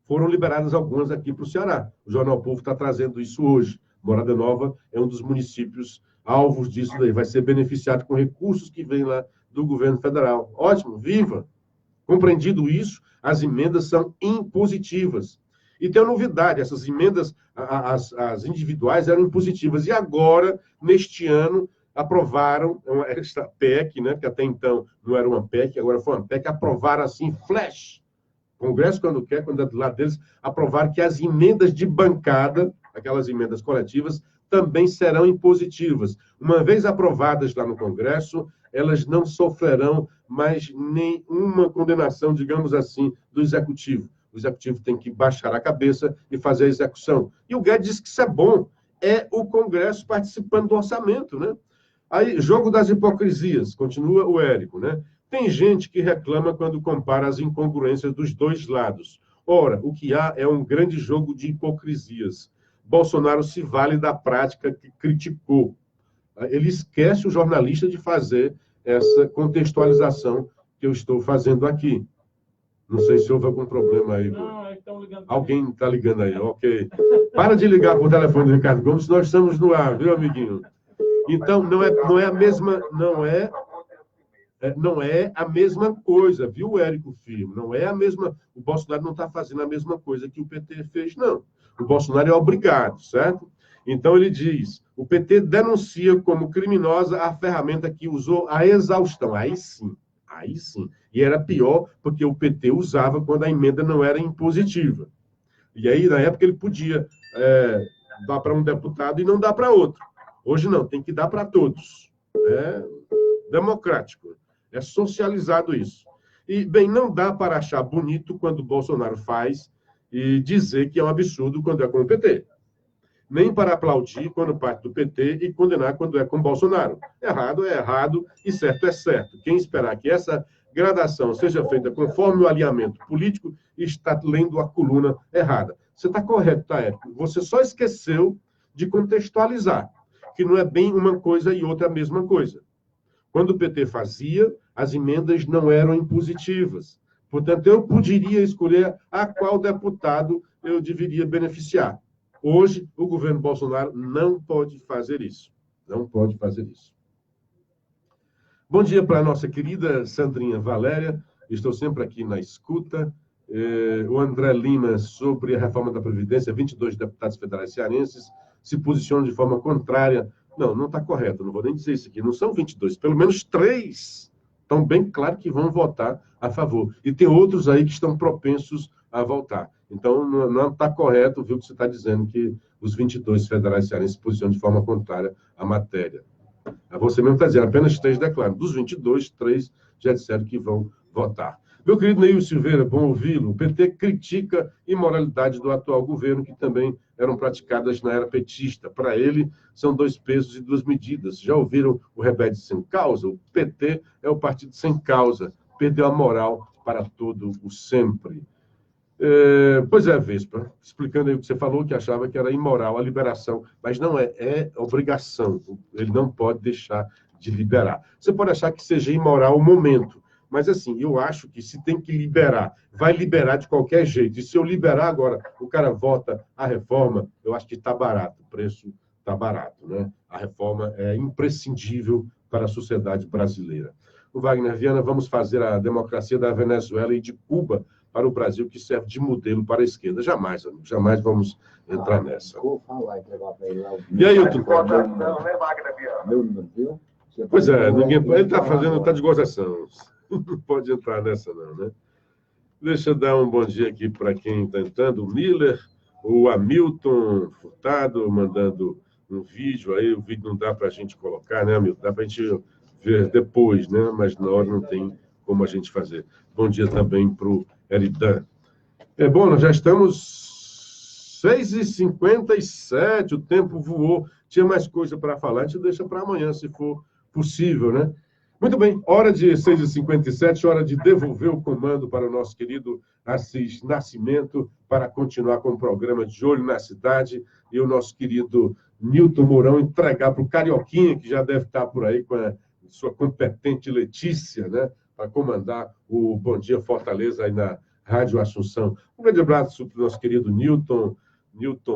Foram liberadas algumas aqui para o Ceará. O Jornal Povo está trazendo isso hoje. Morada Nova é um dos municípios alvos disso daí. Vai ser beneficiado com recursos que vêm lá do governo federal. Ótimo, viva! Compreendido isso, as emendas são impositivas. E tem uma novidade, essas emendas, as individuais, eram impositivas. E agora, neste ano, aprovaram essa PEC, né, que até então não era uma PEC, agora foi uma PEC, aprovaram assim, flash. O Congresso, quando é do lado deles, aprovaram que as emendas de bancada, aquelas emendas coletivas, também serão impositivas. Uma vez aprovadas lá no Congresso, elas não sofrerão mais nenhuma condenação, digamos assim, do Executivo. O Executivo tem que baixar a cabeça e fazer a execução. E o Guedes disse que isso é bom. É o Congresso participando do orçamento, né? Aí, jogo das hipocrisias, continua o Érico, né? Tem gente que reclama quando compara as incongruências dos dois lados. Ora, o que há é um grande jogo de hipocrisias. Bolsonaro se vale da prática que criticou. Ele esquece o jornalista de fazer essa contextualização que eu estou fazendo aqui. Não sei se houve algum problema aí. Alguém está ligando aí, ok. Para de ligar para o telefone do Ricardo Gomes, nós estamos no ar, viu, amiguinho? Então, não é a mesma coisa, viu, Érico Firmo? Não é a mesma... O Bolsonaro não está fazendo a mesma coisa que o PT fez, não. O Bolsonaro é obrigado, certo? Então, ele diz, o PT denuncia como criminosa a ferramenta que usou a exaustão. Aí sim. E era pior porque o PT usava quando a emenda não era impositiva. E aí, na época, ele podia dar para um deputado e não dar para outro. Hoje não, tem que dar para todos. É democrático. É socializado isso. E, bem, não dá para achar bonito quando o Bolsonaro faz e dizer que é um absurdo quando é com o PT. Nem para aplaudir quando parte do PT e condenar quando é com Bolsonaro. Errado é errado e certo é certo. Quem esperar que essa gradação seja feita conforme o alinhamento político está lendo a coluna errada. Você está correto, tá, Érico? Você só esqueceu de contextualizar, que não é bem uma coisa e outra a mesma coisa. Quando o PT fazia, as emendas não eram impositivas. Portanto, eu poderia escolher a qual deputado eu deveria beneficiar. Hoje, o governo Bolsonaro não pode fazer isso. Não pode fazer isso. Bom dia para a nossa querida Sandrinha Valéria. Estou sempre aqui na escuta. O André Lima, sobre a reforma da Previdência, 22 deputados federais cearenses se posicionam de forma contrária. Não está correto, não vou nem dizer isso aqui. Não são 22, pelo menos 3 estão bem claro que vão votar a favor. E tem outros aí que estão propensos a votar. Então, não está correto, viu, que você está dizendo que os 22 federais cearenses se posicionam de forma contrária à matéria. Você mesmo está dizendo, apenas 3 declaram. Dos 22, 3 já disseram que vão votar. Meu querido Neil Silveira, bom ouvi-lo. O PT critica a imoralidade do atual governo, que também eram praticadas na era petista. Para ele, são 2 pesos e 2 medidas. Já ouviram o rebelde sem causa? O PT é o partido sem causa. Perdeu a moral para todo o sempre. Pois é, Vespa, explicando aí o que você falou, que achava que era imoral a liberação, mas não é obrigação. Ele não pode deixar de liberar. Você pode achar que seja imoral o momento, mas assim, eu acho que se tem que liberar, vai liberar de qualquer jeito. E se eu liberar agora, o cara vota a reforma, eu acho que está barato, o preço está barato, né? A reforma é imprescindível para a sociedade brasileira. O Wagner Viana, vamos fazer a democracia da Venezuela e de Cuba para o Brasil, que serve de modelo para a esquerda. Jamais, amigo, jamais vamos entrar nessa. E aí, Hilton? Pois é, ninguém, ele está de gozação. Não pode entrar nessa, não, né? Deixa eu dar um bom dia aqui para quem está entrando. O Miller, o Hamilton Furtado, mandando um vídeo aí. O vídeo não dá para a gente colocar, né, Hamilton? Dá para a gente ver depois, né? Mas na hora não tem como a gente fazer. Bom dia também para o Eridan. Bom, nós já estamos 6h57, o tempo voou. Tinha mais coisa para falar, a gente deixa para amanhã, se for possível, né? Muito bem, hora de 6h57, hora de devolver o comando para o nosso querido Assis Nascimento, para continuar com o programa De Olho na Cidade, e o nosso querido Nilton Mourão entregar para o Carioquinha, que já deve estar por aí com a sua competente Letícia, né? Para comandar o Bom Dia Fortaleza aí na Rádio Assunção. Um grande abraço para o nosso querido Nilton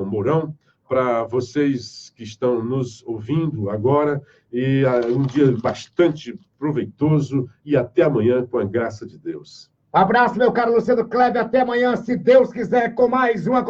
Mourão, para vocês que estão nos ouvindo agora, e um dia bastante proveitoso, e até amanhã, com a graça de Deus. Abraço, meu caro Luciano Kleber, até amanhã, se Deus quiser, com mais uma